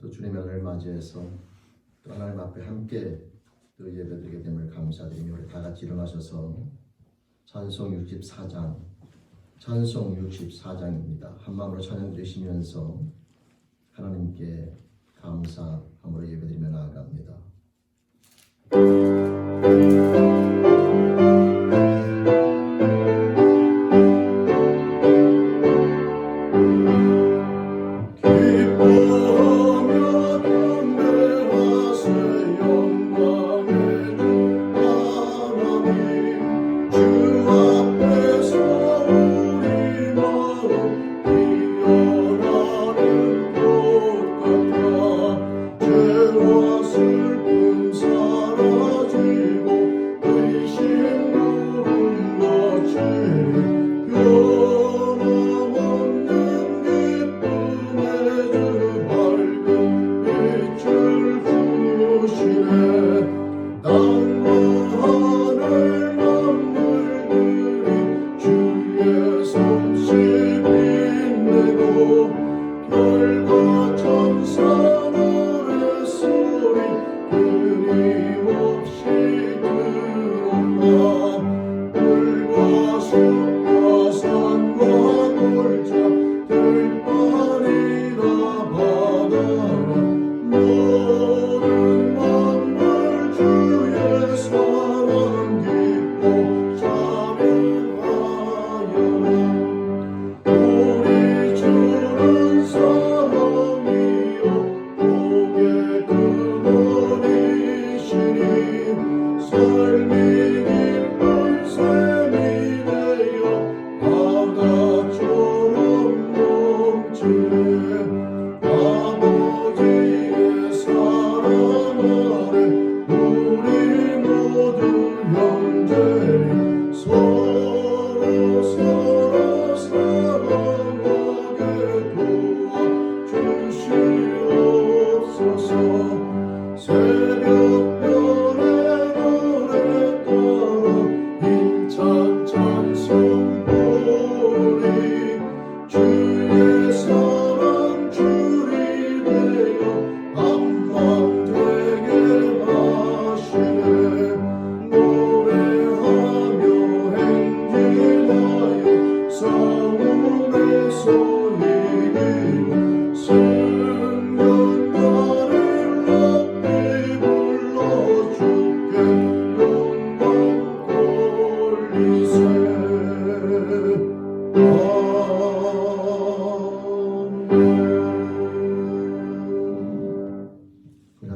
또 주님의 은혜를 맞이해서 또 하나님 앞에 함께 또 예배드리게 됨을 감사드리며 우리 다 같이 일어나셔서 찬송 64장입니다. 한 마음으로 찬양 드리시면서 하나님께 감사함으로 예배드리며 나아갑니다.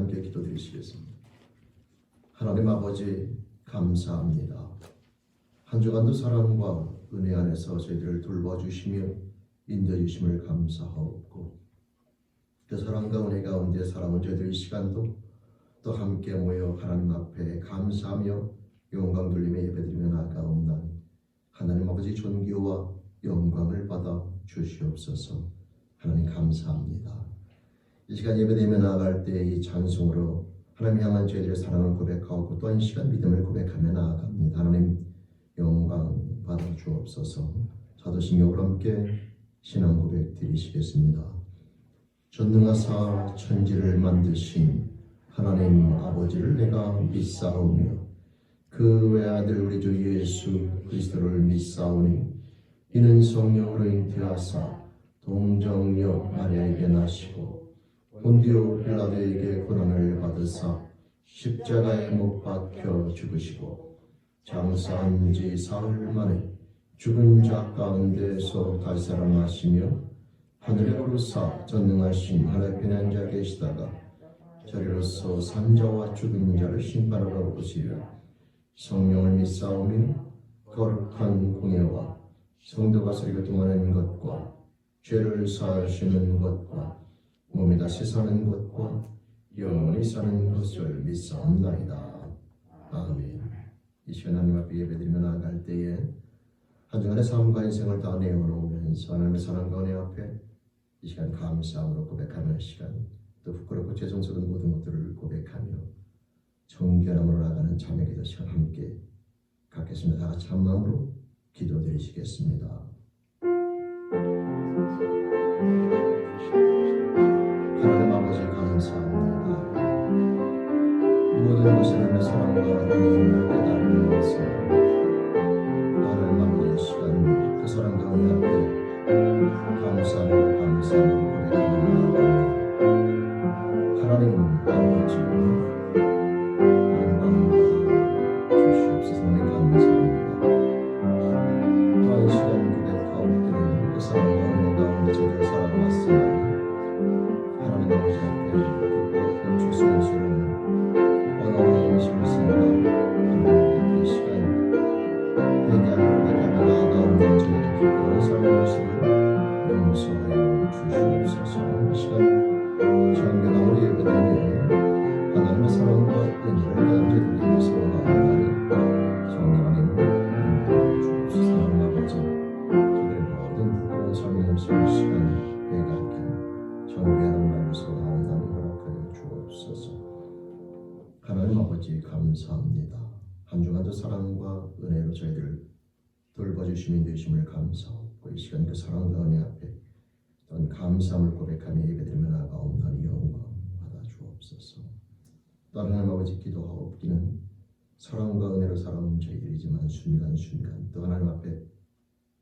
함께 기도드리시겠습니다. 하나님 아버지 감사합니다. 한 주간도 사랑과 은혜 안에서 저희들을 돌봐주시며 인도해주심을 감사하옵고 그 사랑과 은혜 가운데 살아온 저희들 시간도 또 함께 모여 하나님 앞에 감사하며 영광 돌리며 예배드리며 나아가옵나니 하나님 아버지 존귀와 영광을 받아 주시옵소서. 하나님 감사합니다. 이 시간 예배드리며 나아갈 때 이 찬송으로 하나님 향한 저희들의 사랑을 고백하고 또한 이 시간 믿음을 고백하며 나아갑니다. 하나님 영광 받아 주옵소서. 사도신경으로 함께 신앙 고백 드리시겠습니다. 전능하사 천지를 만드신 하나님 아버지를 내가 믿사오며 그 외아들 우리 주 예수 그리스도를 믿사오니 이는 성령으로 잉태하사 동정녀 마리아에게 나시고 본디오 빌라도에게 고난을 받으사 십자가에 못 박혀 죽으시고 장사한 지 사흘 만에 죽은 자 가운데서 다시 살아나시며 하늘에 오르사 전능하신 하나님의 한 자 계시다가 저리로서 산자와 죽은 자를 심판하러 오시려 성령을 믿사오며 거룩한 공예와 성도가 서로 동하는 것과 죄를 사하시는 것과 몸이 다시 사는 것과 영원히 사는 것을 믿사옵나이다. 아멘. 이 시간 하나님 앞에 예배드리며 나아갈 때에 한 주간의 삶과 인생을 다 내어놓으면서 하나님의 사랑과 은혜 앞에 이 시간 감사함으로 고백하는 시간, 또 부끄럽고 죄송스러운 모든 것들을 고백하며 정결함으로 나아가는 참회 기도 시간 함께 갖겠습니다. 다 같이 한 마음으로 기도드리시겠습니다. 하나님 아버지 감사합니다. 감사합니다. 모든 것을 하나님의 사랑과 은혜를 깨달으면서 하나님 아버지의 시간 그 사랑과 은혜 앞에 감사하고 고백하는 마음입니다. 하나님 아버지 영광 주시옵소서. 감사합니다. 또한 시간 고백하옵기를 그 사랑과 은혜 가운데 저희를 살아왔으나 하나님 아버지 앞에 기뻐 주승스러운 언어의 인심을 생각 하나님 이 시간 회개하며 고백하며 나아가오는 저희의 기뻐하는 삶의 모습을 용서하여 주시옵소서. 이 시간 정결한 우리 예배드리며 하나님의 사랑과 은혜를 감사드리기 위해서 나아가니 정결한 힘을 인도하여 주옵소서. 하나님 아버지 저들의 모든 부끄러운 삶의 모습을 이 시간 회개하게 정결한 마음에서 나온다는 허락하여 주옵소서. 하나님 아버지 감사합니다. 한 주간도 사랑과 은혜로 저희들을 돌봐주시는 되심을 감사하고 이 시간 그 사랑과 은혜 앞에 또한 감사함을 고백하며 예배드리며 나아가옵나니 영광 받아 주옵소서. 다른 하나님 아버지 기도하옵기는 사랑과 은혜로 살아온 저희들이지만 순간순간 또 하나님 앞에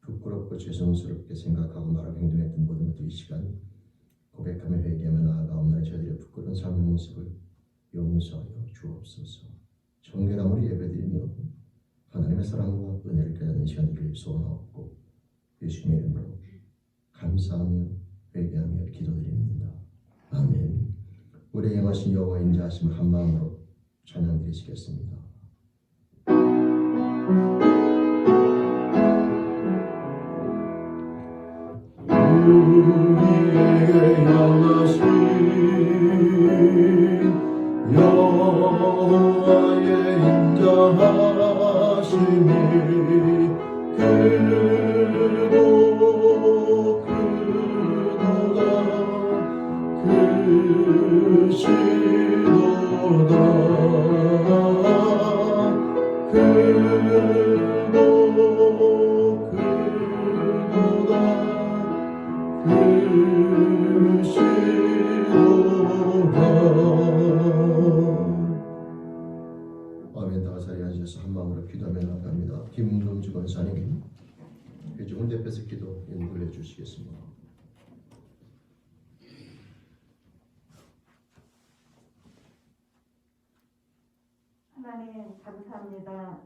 부끄럽고 죄송스럽게 생각하고 말하고 행동했던 모든 것들 이 시간 고백하며 회개하며 나아가옵나니 저희들의 부끄러운 삶의 모습을 용서하여 주옵소서. 정결함으로 예배드리며 하나님의 사랑과 은혜를 깨닫는 시간 되기를 소원하옵고 예수님의 이름으로 감사하며 회개하며 기도드립니다. 아멘. 우리의 영하신 여호와 인자하심을 한 마음으로 찬양드리시겠습니다. 우리에게 향하신 여호와의 인자하심이 크고 크도다 크시도다 크고 크도다 아멘. 다 자리에 앉으셔서 한 마음으로 기도하며 나갑니다. 김동주 권사님 회중을 대표해서 기도 인도해 주시겠습니다. 하나님 감사합니다.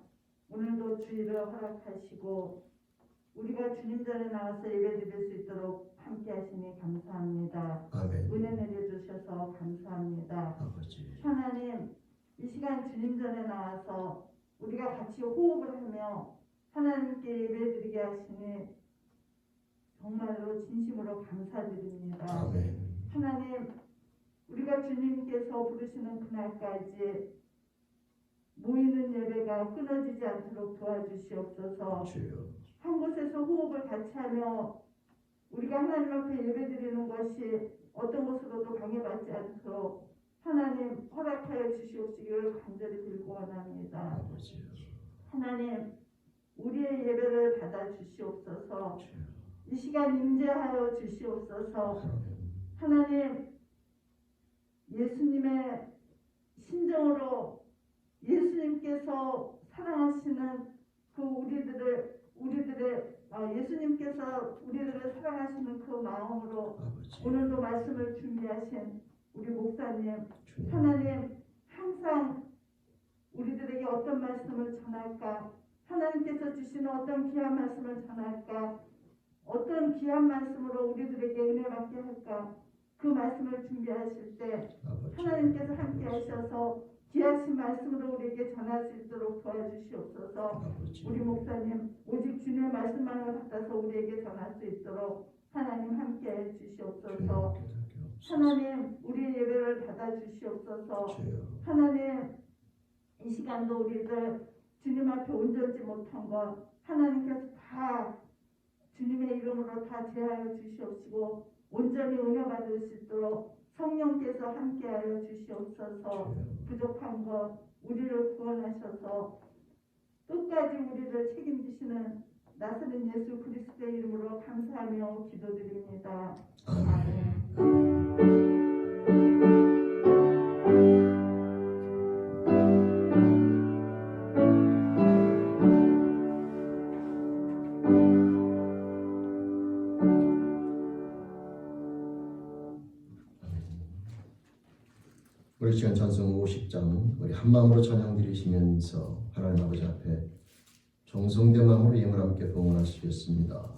오늘도 주의를 허락하시고 우리가 주님 전에 나와서 예배드릴 수 있도록 함께 하시니 감사합니다. 아멘. 은혜 내려주셔서 감사합니다. 아버지. 하나님 이 시간 주님 전에 나와서 우리가 같이 호흡을 하며 하나님께 예배드리게 하시니 정말로 진심으로 감사드립니다. 아멘. 하나님 우리가 주님께서 부르시는 그날까지 모이는 예배가 끊어지지 않도록 도와주시옵소서. 주여. 한 곳에서 호흡을 같이 하며 우리가 하나님 앞에 예배드리는 것이 어떤 것으로도 방해받지 않도록 하나님 허락하여 주시옵시기를 간절히 빌고 원합니다. 아버지. 하나님 우리의 예배를 받아 주시옵소서. 주여. 이 시간 임재하여 주시옵소서. 하나님 예수님의 심정으로 예수님께서 사랑하시는 그 예수님께서 우리들을 사랑하시는 그 마음으로 아버지. 오늘도 말씀을 준비하신 우리 목사님 주님. 하나님 항상 우리들에게 어떤 말씀을 전할까, 하나님께서 주시는 어떤 귀한 말씀을 전할까, 어떤 귀한 말씀으로 우리들에게 은혜 받게 할까, 그 말씀을 준비하실 때 아버지. 하나님께서 함께 하셔서 귀하신 말씀으로 우리에게 전할 수 있도록 도와주시옵소서. 아버지. 우리 목사님 오직 주님의 말씀만을 받아서 우리에게 전할 수 있도록 하나님 함께 주시옵소서. 하나님 우리의 예배를 받아 주시옵소서. 하나님 이 시간도 우리들 주님 앞에 온전치 못한 것 하나님께서 다 주님의 이름으로 다 제하여 주시옵시고 온전히 은혜 받을 수 있도록 성령께서 함께하여 주시옵소서. 부족한 것 우리를 구원하셔서 끝까지 우리를 책임지시는 나사렛 예수 그리스도의 이름으로 감사하며 기도드립니다. 아멘. 우리 시간 찬송 50장 우리 한 마음으로 찬양 드리시면서 하나님 아버지 앞에 정성된 마음으로 예물 함께 봉헌하시겠습니다.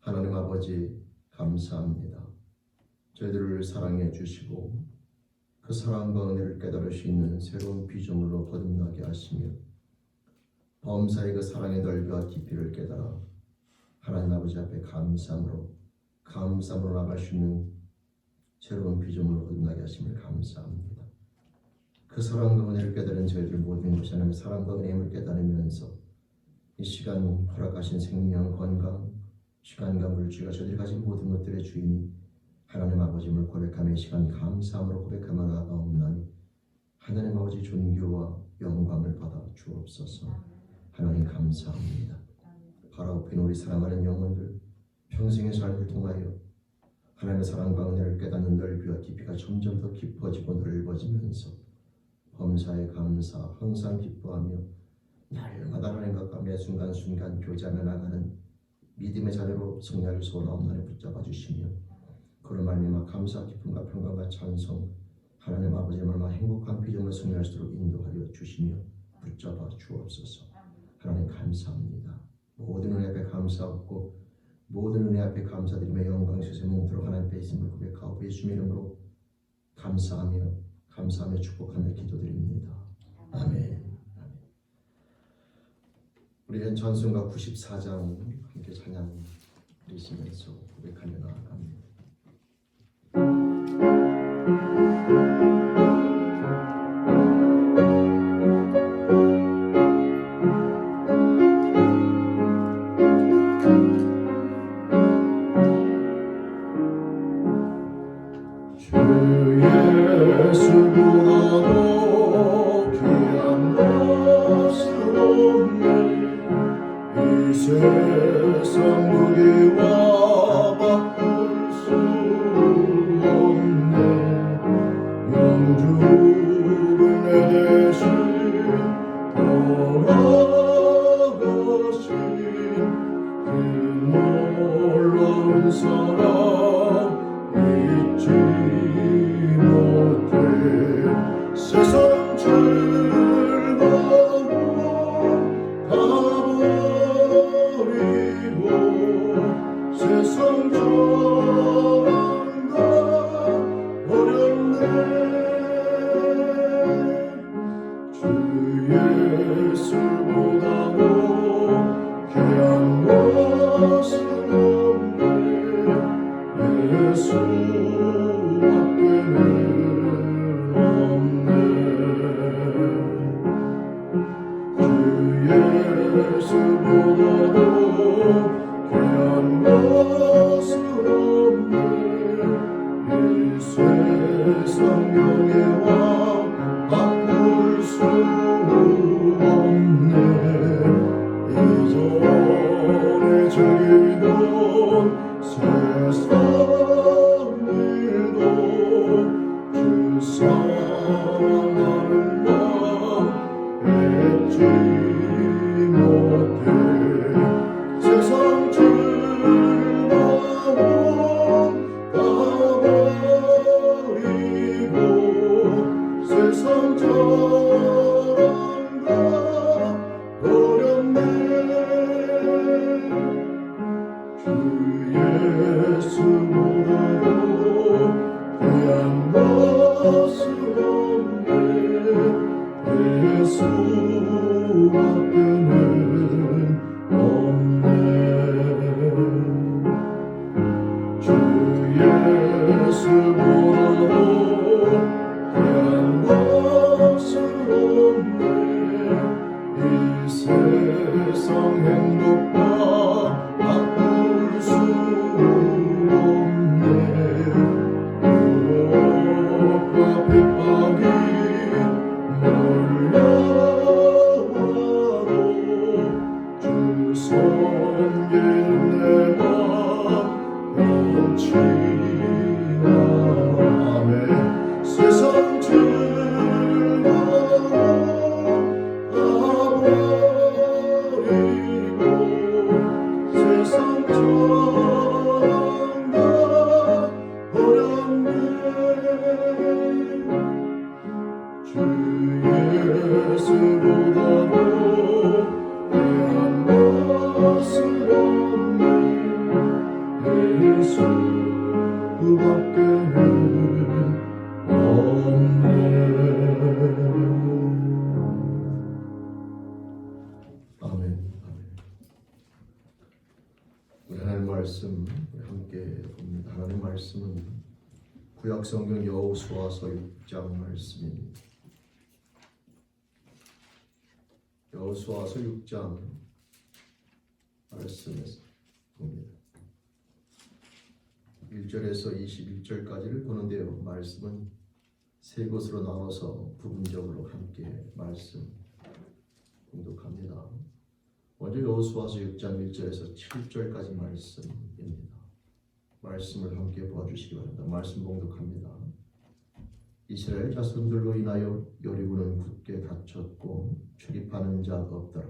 하나님 아버지 감사합니다. 저희들을 사랑해 주시고 그 사랑과 은혜를 깨달을 수 있는 새로운 비전으로 거듭나게 하시며 범사의 그 사랑의 넓이와 깊이를 깨달아 하나님 아버지 앞에 감사함으로 나갈 수 있는 새로운 비전으로 거듭나게 하심을 감사합니다. 그 사랑과 은혜를 깨달은 저희들 모든 것이 하나님의 사랑과 은혜임을 깨달으면서 이 시간 허락하신 생명, 건강, 시간과 물질과 저희들이 가진 모든 것들의 주인이 하나님 아버지임을 고백하며 이 시간 감사함으로 고백하며 나아가옵나니 하나님 아버지 존귀와 영광을 받아 주옵소서. 하나님 감사합니다. 바라옵긴 우리 사랑하는 영혼들 평생의 삶을 통하여 하나님의 사랑과 은혜를 깨닫는 넓이와 깊이가 점점 더 깊어지고 넓어지면서 범사에 감사 항상 기뻐하며 날마다 하나님과 매 순간순간 교제하며 나가는 믿음의 자녀로 성장을 소원하옵나니 붙잡아 주시며 그로 말미암아 감사 기쁨과 평강과 찬송 하나님 아버지의 얼마나 행복한 비전을 승리할 수 있도록 인도하여 주시며 붙잡아 주옵소서. 하나님 감사합니다. 모든 은혜 앞에 감사하고 모든 은혜 앞에 감사드리며 영광스에 뭉들어 하나님 앞에 있음을 고백하고 예수님의 이름으로 감사하며 축복하며 기도드립니다. 아멘. 우리 찬송가 94장 함께 찬양 드리시면서 고백하며 나아갑니다. 세상 무게와 바꿀 수 없네. 영주를 내 대신 돌아가신 그 놀라운 사랑 잊지 못해. 주 예수보다도 귀한 것은 없네 예수밖에는 없네 주 예수보다도 귀한 것은 없네 이 세상 명예와 바꿀 수 없네 이전에 즐기던 세상 일도 주 사랑하는 마음 잊지 못해 세상 즐거움 다 버리고 세상 자랑 다 버렸네 주 예수보다도 귀한 것은 없네 예수밖에는 없네 주 예수보다도 귀한 것은 없네 이 세상 행복과 바꿀 수 없네 유혹과 핍박이 몰려와도 주 섬기는 내 맘 변치 않네 세상 즐거움 다 버리고 세상 자랑 다 버렸네 주 예수보다도 귀한 것은 없네 예수밖에는 없네 아멘 아멘 우리 하나님 말씀 우리 함께 봅니다. 하나님 말씀은 구약 성경 여호수아서 6장 말씀입니다. 여호수아서 6장 말씀에서 봅니다. 1절에서 21절까지를 보는데요. 말씀은 세 곳으로 나눠서 부분적으로 함께 말씀 공독합니다. 먼저 여호수아서 6장 1절에서 7절까지 말씀입니다. 말씀을 함께 보아주시기 바랍니다. 말씀 봉독합니다. 이스라엘 자손들로 인하여 여리고는 굳게 닫혔고 출입하는 자가 없더라.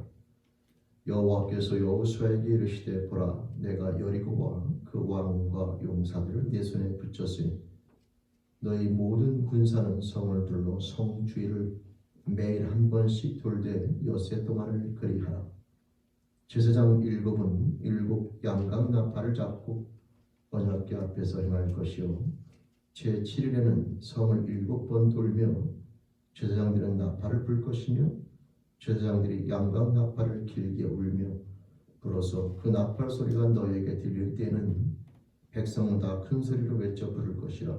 여호와께서 여호수아에게 이르시되 보라 내가 여리고와 그 왕과 용사들을 내 손에 붙였으니 너희 모든 군사는 성을 둘러 성 주위를 매일 한 번씩 돌되 엿새 동안을 그리하라. 제사장 7은 7 양각 나팔을 잡고 언약궤 앞에서 행할 것이요 제7일에는 성을 7번 돌며 제사장들은 나팔을 불 것이며 제사장들이 양각 나팔을 길게 울며 불어서 그 나팔 소리가 너에게 들릴 때에는 백성은 다 큰 소리로 외쳐 부를 것이라.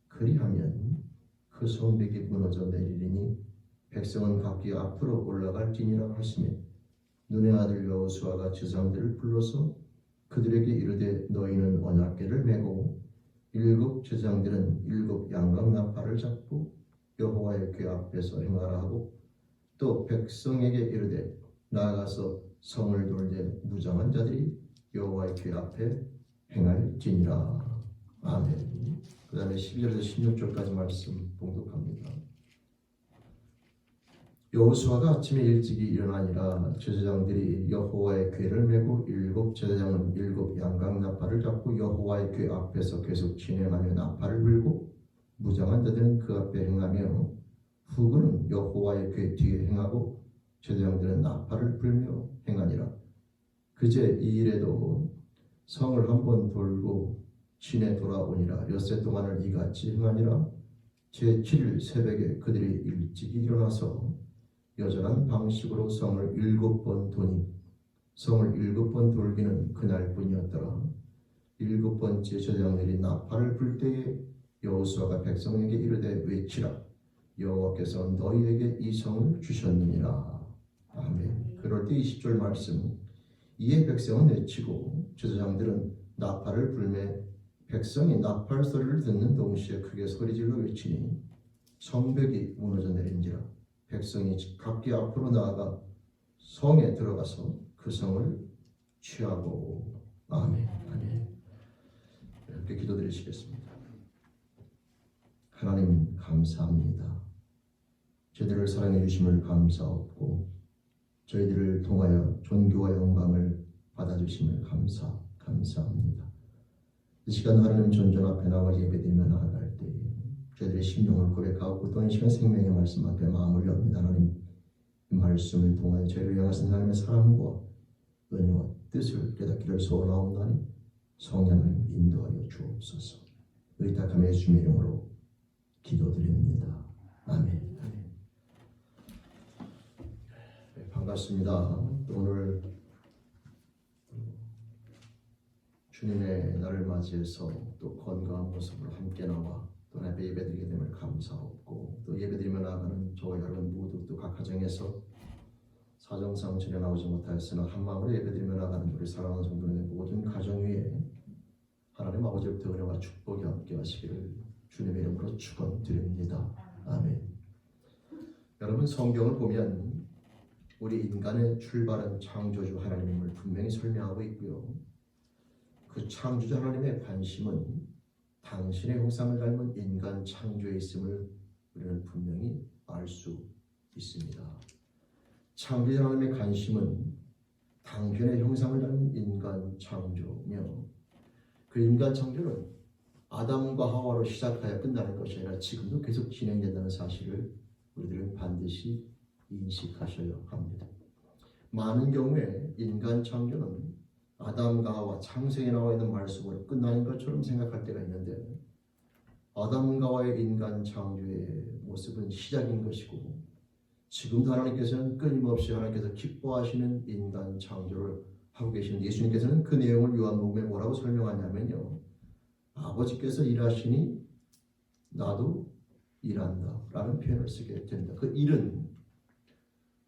그리하면 그 성벽이 무너져 내리리니 백성은 각기 앞으로 올라갈지니라 하시며 눈의 아들 여호수아가 제사장들을 불러서 그들에게 이르되 너희는 언약궤를 메고 7 제사장들은 7 양각 나팔을 잡고 여호와의 궤 앞에서 행하라 하고 또 백성에게 이르되 나아가서 성을 돌되 무장한 자들이 여호와의 궤 앞에 행할지니라. 아멘. 그 다음에 12절에서 16절까지 말씀 봉독합니다. 여호수아가 아침에 일찍이 일어나니라 제사장들이 여호와의 궤를 메고 7 제사장은 7 양각 나팔을 잡고 여호와의 궤 앞에서 계속 진행하며 나팔을 불고 무장한 자들은 그 앞에 행하며 후군은 여호와의 궤 뒤에 행하고 제사장들은 나팔을 불며 행하니라. 그제 이 일에도 성을 한번 돌고 진에 돌아오니라. 엿새 동안을 이같이 행하니라. 제7일 새벽에 그들이 일찍이 일어나서 여전한 방식으로 성을 7번 도니 성을 7번 돌기는 그날뿐이었더라. 7번째 제사장들이 나팔을 불 때에 여호수아가 백성에게 이르되 외치라. 여호와께서 너희에게 이 성을 주셨느니라. 아멘. 그럴 때 20절 말씀. 이에 백성은 외치고 제사장들은 나팔을 불매 백성이 나팔 소리를 듣는 동시에 크게 소리질러 외치니 성벽이 무너져 내린지라. 백성이 각기 앞으로 나아가 성에 들어가서 그 성을 취하고. 아멘. 아멘. 이렇게 기도드리시겠습니다. 하나님 감사합니다. 저희들을 사랑해 주심을 감사하고 저희들을 통하여 존귀와 영광을 받아주심을 감사합니다. 이 시간 하나님 존전 앞에 나와 예배드리며 나아갈 때에 저희들의 심령을 고백하고 또 이 시간 생명의 말씀 앞에 마음을 엽니다. 하나님 이 말씀을 통하여 저희를 향하신 하나님의 사랑과 은혜와 뜻을 깨닫기를 소원하옵나니 성령을 인도하여 주옵소서. 의탁함의 예수님의 이름으로 기도드립니다. 아멘. 네, 반갑습니다. 오늘 주님의 날을 맞이해서 또 건강한 모습으로 함께 나와 또 앞에 예배드리게 됨을 감사하고 또 예배드리며 나아가는 저와 여러분 모두 또 각 가정에서 사정상 전에 나오지 못하였으나 한마음으로 예배드리며 나아가는 우리 사랑하는 성도님의 모든 가정 위에 하나님 아버지로부터 은혜와 축복이 함께 하시기를 주님의 이름으로 축원드립니다. 아멘. 여러분 성경을 보면 우리 인간의 출발은 창조주 하나님을 분명히 설명하고 있고요. 그 창조주 하나님의 관심은 당신의 형상을 닮은 인간 창조에 있음을 우리는 분명히 알 수 있습니다. 창조주 하나님의 관심은 당신의 형상을 닮은 인간 창조며 그 인간 창조는 아담과 하와로 시작하여 끝나는 것이 아니라 지금도 계속 진행된다는 사실을 우리들은 반드시 인식하셔야 합니다. 많은 경우에 인간 창조는 아담과 하와 창세기에 나와 있는 말씀으로 끝나는 것처럼 생각할 때가 있는데 아담과 하와의 인간 창조의 모습은 시작인 것이고 지금도 하나님께서는 끊임없이 하나님께서 기뻐하시는 인간 창조를 하고 계시는 예수님께서는 그 내용을 요한복음에 뭐라고 설명하냐면요. 아버지께서 일하시니 나도 일한다 라는 표현을 쓰게 됩니다. 그 일은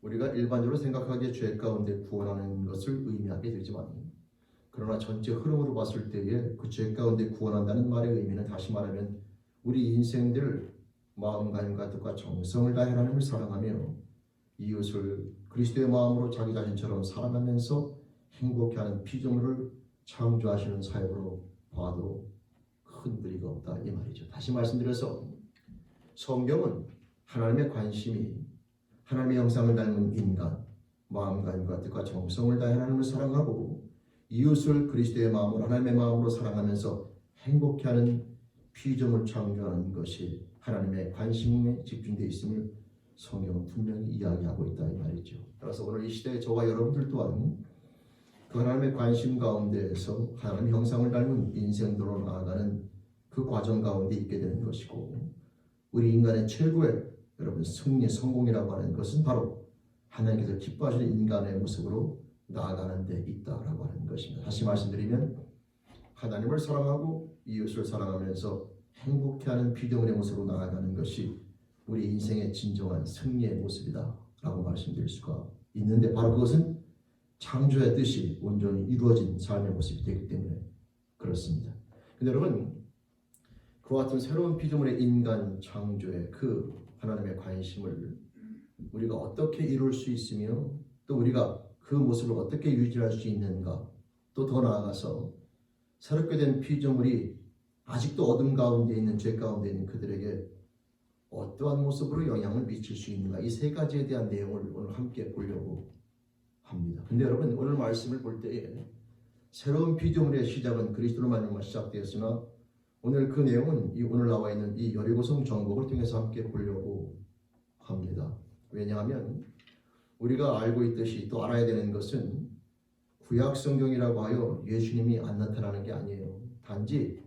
우리가 일반적으로 생각하기에 죄 가운데 구원하는 것을 의미하게 되지만 그러나 전체 흐름으로 봤을 때에 그 죄 가운데 구원한다는 말의 의미는 다시 말하면 우리 인생들 마음과 힘과 뜻과 정성을 다해 하나님을 사랑하며 이웃을 그리스도의 마음으로 자기 자신처럼 사랑하면서 행복해하는 피조물을 창조하시는 사역으로 봐도 큰 무리가 없다 이 말이죠. 다시 말씀드려서 성경은 하나님의 관심이 하나님의 형상을 닮은 인간 마음과 힘과 뜻과 정성을 다해 하나님을 사랑하고 이웃을 그리스도의 마음으로 하나님의 마음으로 사랑하면서 행복해하는 피조물 창조하는 것이 하나님의 관심에 집중되어 있음을 성경은 분명히 이야기하고 있다 이 말이죠. 따라서 오늘 이 시대에 저와 여러분들 또한 그 하나님의 관심 가운데에서 하나님의 형상을 닮은 인생도로 나아가는 그 과정 가운데 있게 되는 것이고 우리 인간의 최고의 여러분 승리 성공이라고 하는 것은 바로 하나님께서 기뻐하시는 인간의 모습으로 나아가는 데 있다라고 하는 것입니다. 다시 말씀드리면 하나님을 사랑하고 이웃을 사랑하면서 행복해하는 피조물의 모습으로 나아가는 것이 우리 인생의 진정한 승리의 모습이다 라고 말씀드릴 수가 있는데 바로 그것은 창조의 뜻이 온전히 이루어진 삶의 모습이 되기 때문에 그렇습니다. 근데 여러분 그와 같은 새로운 피조물의 인간 창조의 그 하나님의 관심을 우리가 어떻게 이룰 수 있으며 또 우리가 그 모습을 어떻게 유지할 수 있는가 또 더 나아가서 새롭게 된 피조물이 아직도 어둠 가운데 있는 죄 가운데 있는 그들에게 어떠한 모습으로 영향을 미칠 수 있는가 이 세 가지에 대한 내용을 오늘 함께 보려고 합니다. 근데 여러분 오늘 말씀을 볼 때에 새로운 피조물의 시작은 그리스도로 말미암아 시작되었으나 오늘 그 내용은 이 오늘 나와 있는 이 여리고성 정복을 통해서 함께 보려고 합니다. 왜냐하면 우리가 알고 있듯이 또 알아야 되는 것은 구약 성경이라고 하여 예수님이 안 나타나는 게 아니에요. 단지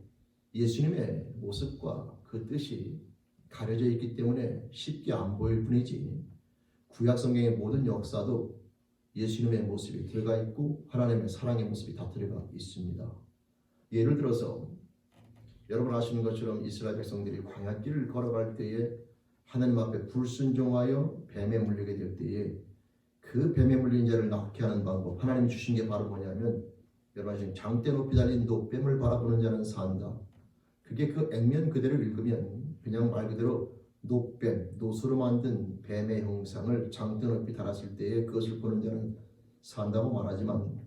예수님의 모습과 그 뜻이 가려져 있기 때문에 쉽게 안 보일 뿐이지 구약 성경의 모든 역사도 예수님의 모습이 들어가 있고 하나님의 사랑의 모습이 다 들어가 있습니다. 예를 들어서 여러분 아시는 것처럼 이스라엘 백성들이 광야길을 걸어갈 때에 하나님 앞에 불순종하여 뱀에 물리게 될 때에 그 뱀에 물린 자를 낫게 하는 방법 하나님이 주신 게 바로 뭐냐면 여러분 지금 장대 높이 달린 노뱀을 바라보는 자는 산다. 그게 그 액면 그대로 읽으면 그냥 말 그대로 노뱀, 노수로 만든 뱀의 형상을 장대 높이 달았을 때에 그것을 보는 자는 산다고 말하지만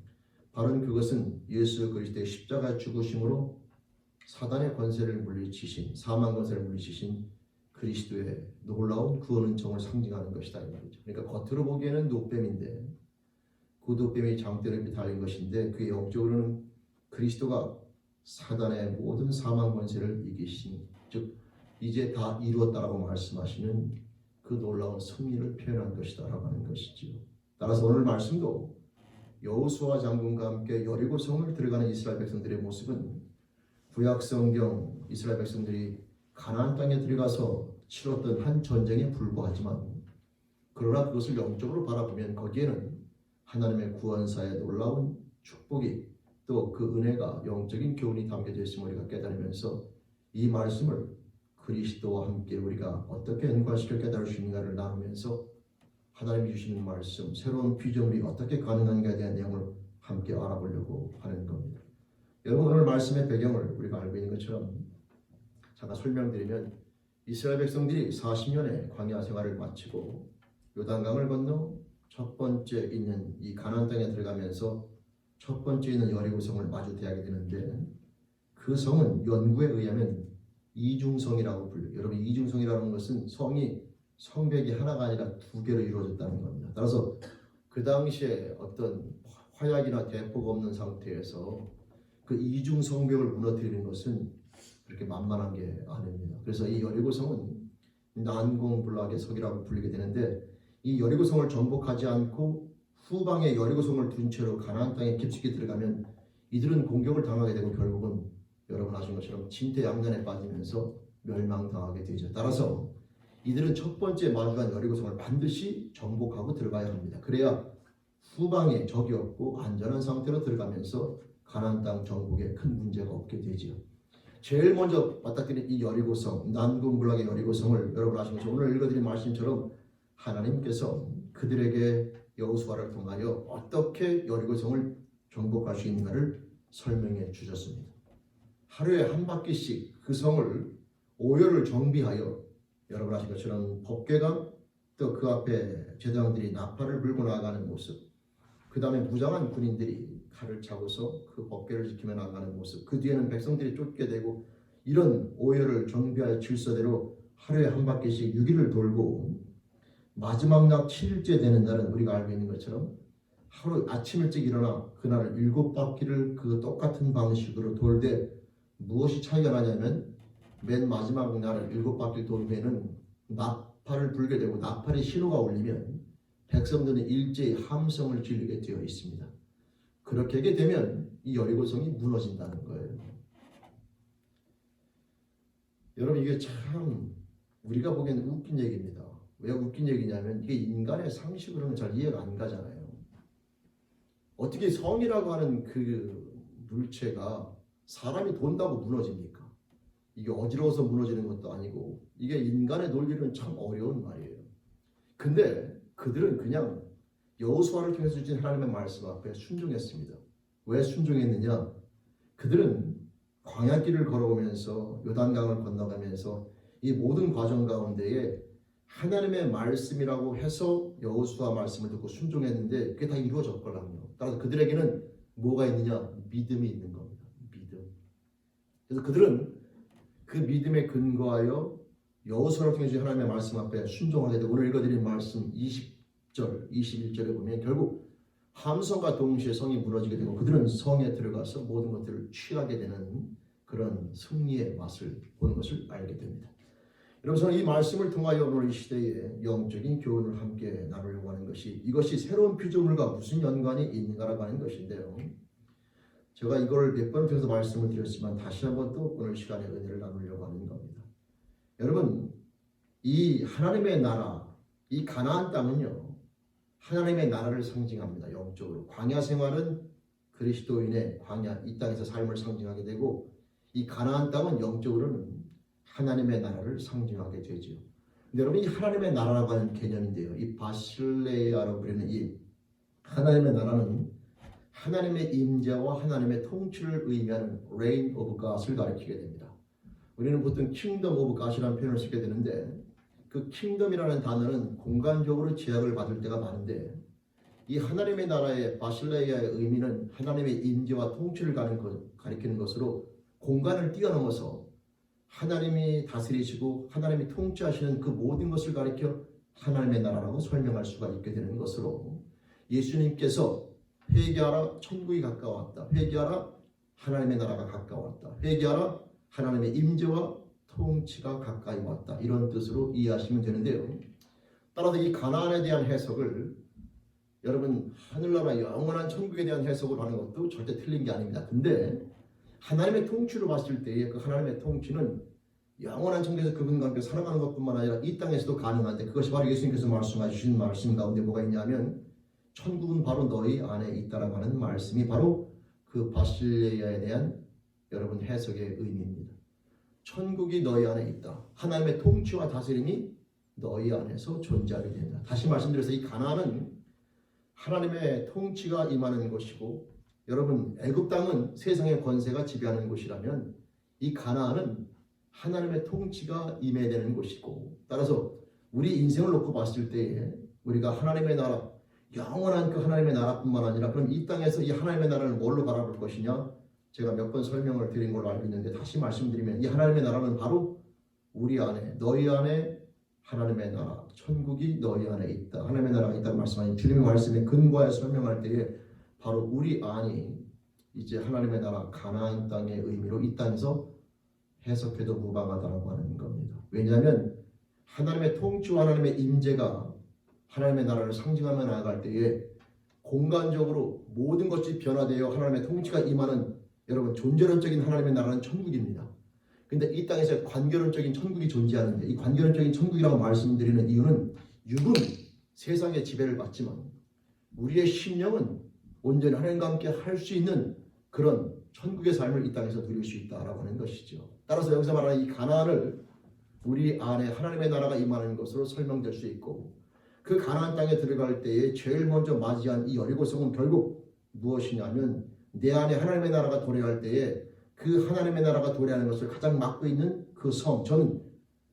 바로 그것은 예수 그리스도의 십자가 죽으심으로 사단의 권세를 물리치신 사망 권세를 물리치신 그리스도의 놀라운 구원 은총을 상징하는 것이다 이 말이죠. 그러니까 겉으로 보기에는 노뱀인데 그 노뱀이 장대 높이 달린 것인데 그게 영적으로는 그리스도가 사단의 모든 사망 권세를 이기신 즉 이제 다 이루었다라고 말씀하시는 그 놀라운 승리를 표현한 것이다라고 하는 것이지요. 따라서 오늘 말씀도 여호수아 장군과 함께 여리고 성을 들어가는 이스라엘 백성들의 모습은 구약 성경 이스라엘 백성들이 가나안 땅에 들어가서 치렀던 한 전쟁에 불과하지만 그러나 그것을 영적으로 바라보면 거기에는 하나님의 구원사의 놀라운 축복이 또 그 은혜가 영적인 교훈이 담겨져 있음을 우리가 깨달으면서 이 말씀을 그리스도와 함께 우리가 어떻게 연관시켜 깨달을 수 있는가를 나누면서 하나님이 주시는 말씀, 새로운 피조물이 어떻게 가능한가에 대한 내용을 함께 알아보려고 하는 겁니다. 여러분 오늘 말씀의 배경을 우리가 알고 있는 것처럼 잠깐 설명드리면 이스라엘 백성들이 40년의 광야 생활을 마치고 요단강을 건너 첫 번째 있는 이 가나안 땅에 들어가면서 첫 번째 있는 여리고성을 마주 대하게 되는데 그 성은 연구에 의하면 이중성이라고 불려요. 여러분 이중성이라는 것은 성이 성벽이 하나가 아니라 두 개로 이루어졌다는 겁니다. 따라서 그 당시에 어떤 화약이나 대포가 없는 상태에서 그 이중 성벽을 무너뜨리는 것은 그렇게 만만한 게 아닙니다. 그래서 이 여리고성은 난공불락의 성이라고 불리게 되는데 이 여리고성을 정복하지 않고 후방에 여리고성을 둔 채로 가나안 땅에 깊숙이 들어가면 이들은 공격을 당하게 되고 결국은 여러분 아시는 것처럼 진퇴양난에 빠지면서 멸망당하게 되죠. 따라서 이들은 첫 번째 마주한 여리고성을 반드시 정복하고 들어가야 합니다. 그래야 후방에 적이 없고 안전한 상태로 들어가면서 가나안 땅 정복에 큰 문제가 없게 되죠. 제일 먼저 맞닥뜨린 이 여리고성, 난공불락의 여리고성을 여러분 아시는 것처럼 오늘 읽어드린 말씀처럼 하나님께서 그들에게 여호수아를 통하여 어떻게 여리고성을 정복할 수 있는가를 설명해 주셨습니다. 하루에 한 바퀴씩 그 성을 오열을 정비하여 여러분 아시는 것처럼 법궤가 또 그 앞에 제사장들이 나팔을 불고 나아가는 모습 그 다음에 무장한 군인들이 칼을 차고서 그 법궤를 지키며 나아가는 모습 그 뒤에는 백성들이 쫓게 되고 이런 오열을 정비할 질서대로 하루에 한 바퀴씩 6일을 돌고 마지막 날 7일째 되는 날은 우리가 알고 있는 것처럼 하루 아침 일찍 일어나 그날을 7바퀴를 그 똑같은 방식으로 돌되 무엇이 차이가 나냐면 맨 마지막 날을 7바퀴 돌면은 나팔을 불게 되고 나팔의 신호가 울리면 백성들은 일제히 함성을 지르게 되어 있습니다. 그렇게 하게 되면 이 여리고성이 무너진다는 거예요. 여러분 이게 참 우리가 보기에는 웃긴 얘기입니다. 왜 웃긴 얘기냐면 이게 인간의 상식으로는 잘 이해가 안 가잖아요. 어떻게 성이라고 하는 그 물체가 사람이 돈다고 무너집니까? 이게 어지러워서 무너지는 것도 아니고 이게 인간의 논리는 참 어려운 말이에요. 근데 그들은 그냥 여호수아를 통해서 주신 하나님의 말씀 앞에 순종했습니다. 왜 순종했느냐? 그들은 광야길을 걸어오면서 요단강을 건너가면서 이 모든 과정 가운데에 하나님의 말씀이라고 해서 여호수아 말씀을 듣고 순종했는데 그게 다 이루어졌거든요. 따라서 그들에게는 뭐가 있느냐? 믿음이 있는 겁니다. 믿음. 그래서 그들은 그 믿음에 근거하여 여호수아를 통해서 하나님의 말씀 앞에 순종하게 되고 오늘 읽어드린 말씀 20절, 21절에 보면 결국 함성과 동시에 성이 무너지게 되고 그들은 성에 들어가서 모든 것들을 취하게 되는 그런 승리의 맛을 보는 것을 알게 됩니다. 여러분 저는 이 말씀을 통하여 오늘 이 시대의 영적인 교훈을 함께 나누려고 하는 것이 이것이 새로운 피조물과 무슨 연관이 있는가라고 하는 것인데요. 제가 이걸 몇 번을 통해서 말씀을 드렸지만 다시 한번 또 오늘 시간에 은혜를 나누려고 하는 겁니다. 여러분 이 하나님의 나라, 이 가나안 땅은요, 하나님의 나라를 상징합니다. 영적으로. 광야 생활은 그리스도인의 광야, 이 땅에서 삶을 상징하게 되고, 이 가나안 땅은 영적으로는 하나님의 나라를 상징하게 되지요. 근데 여러분, 이 하나님의 나라라고 하는 개념인데요, 이 바실레아라고 부르는 이 하나님의 나라는 하나님의 임재와 하나님의 통치를 의미하는 reign of God을 가리키게 됩니다. 우리는 보통 kingdom of God이라는 표현을 쓰게 되는데, 그 kingdom이라는 단어는 공간적으로 제약을 받을 때가 많은데, 이 하나님의 나라의 바실레아의 의미는 하나님의 임재와 통치를 가리키는 것으로 공간을 뛰어넘어서 하나님이 다스리시고 하나님이 통치하시는 그 모든 것을 가리켜 하나님의 나라라고 설명할 수가 있게 되는 것으로, 예수님께서 회개하라, 천국이 가까웠다, 회개하라, 하나님의 나라가 가까웠다, 회개하라, 하나님의 임재와 통치가 가까이 왔다, 이런 뜻으로 이해하시면 되는데요. 따라서 이 가나안에 대한 해석을 여러분 하늘나라 영원한 천국에 대한 해석을 하는 것도 절대 틀린 게 아닙니다. 근데 하나님의 통치로 봤을 때의 그 하나님의 통치는 영원한 천국에서 그분과 함께 살아가는 것뿐만 아니라 이 땅에서도 가능한데, 그것이 바로 예수님께서 말씀해 주신 말씀 가운데 뭐가 있냐면, 천국은 바로 너희 안에 있다라고 하는 말씀이 바로 그 바실레아에 대한 여러분 해석의 의미입니다. 천국이 너희 안에 있다. 하나님의 통치와 다스림이 너희 안에서 존재하게 된다. 다시 말씀드려서 이 가나안은 하나님의 통치가 임하는 곳이고, 여러분 애굽 땅은 세상의 권세가 지배하는 곳이라면 이 가나안은 하나님의 통치가 임해되는 곳이고, 따라서 우리 인생을 놓고 봤을 때에 우리가 하나님의 나라, 영원한 그 하나님의 나라뿐만 아니라, 그럼 이 땅에서 이 하나님의 나라를 뭘로 바라볼 것이냐? 제가 몇 번 설명을 드린 걸로 알고 있는데, 다시 말씀드리면 이 하나님의 나라는 바로 우리 안에, 너희 안에 하나님의 나라, 천국이 너희 안에 있다, 하나님의 나라가 있다고 말씀하니, 주님의 말씀에 근거하여 설명할 때에 바로 우리 안이 이제 하나님의 나라 가나안 땅의 의미로 이 땅에서 해석해도 무방하다라고 하는 겁니다. 왜냐하면 하나님의 통치와 하나님의 임재가 하나님의 나라를 상징하며 나아갈 때에 공간적으로 모든 것이 변화되어 하나님의 통치가 임하는, 여러분 존재론적인 하나님의 나라는 천국입니다. 근데 이 땅에서 관계론적인 천국이 존재하는데, 이 관계론적인 천국이라고 말씀드리는 이유는 육은 세상의 지배를 받지만 우리의 심령은 온전히 하나님과 함께 할 수 있는 그런 천국의 삶을 이 땅에서 누릴 수 있다라고 하는 것이죠. 따라서 여기서 말하는 이 가나안을 우리 안에 하나님의 나라가 임하는 것으로 설명될 수 있고, 그 가나안 땅에 들어갈 때에 제일 먼저 맞이한 이 여리고성은 결국 무엇이냐면, 내 안에 하나님의 나라가 도래할 때에 그 하나님의 나라가 도래하는 것을 가장 맡고 있는 그 성, 저는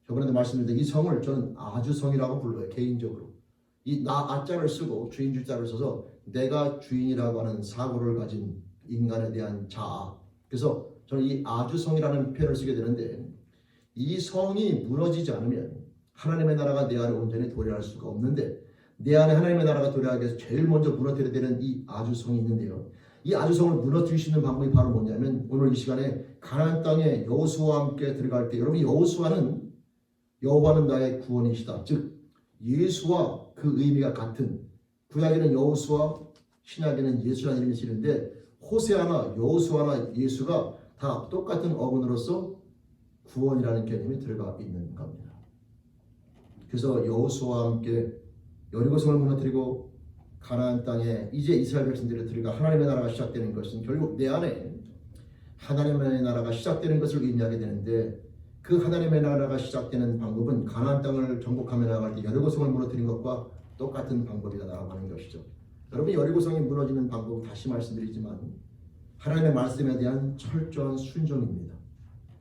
저번에도 말씀드렸는데 이 성을 저는 아주성이라고 불러요. 개인적으로 이 나 아자를 쓰고 주인 주자를 써서 내가 주인이라고 하는 사고를 가진 인간에 대한 자아, 그래서 저는 이 아주성이라는 표현을 쓰게 되는데, 이 성이 무너지지 않으면 하나님의 나라가 내 안에 온전히 도래할 수가 없는데, 내 안에 하나님의 나라가 도래하기 위해서 제일 먼저 무너뜨려야 되는 이 아주성이 있는데요, 이 아주성을 무너뜨릴 수 있는 방법이 바로 뭐냐면, 오늘 이 시간에 가나안 땅에 여호수아와 함께 들어갈 때, 여러분 여호수아는 여호와는 나의 구원이시다, 즉 예수와 그 의미가 같은, 구약에는 여호수아, 신약에는 예수라는 이름이 쓰이는데, 호세아나 여호수아나 예수가 다 똑같은 어근으로서 구원이라는 개념이 들어가 있는 겁니다. 그래서 여호수아와 함께 여리고성을 무너뜨리고 가나안 땅에 이제 이스라엘 백성들이 들어가 하나님의 나라가 시작되는 것은 결국 내 안에 하나님의 나라가 시작되는 것을 의미하게 되는데, 그 하나님의 나라가 시작되는 방법은 가나안 땅을 정복하며 나아갈 때 여리고성을 무너뜨린 것과 똑같은 방법이다라고 하는 것이죠. 여러분 여리고성이 무너지는 방법은 다시 말씀드리지만 하나님의 말씀에 대한 철저한 순종입니다.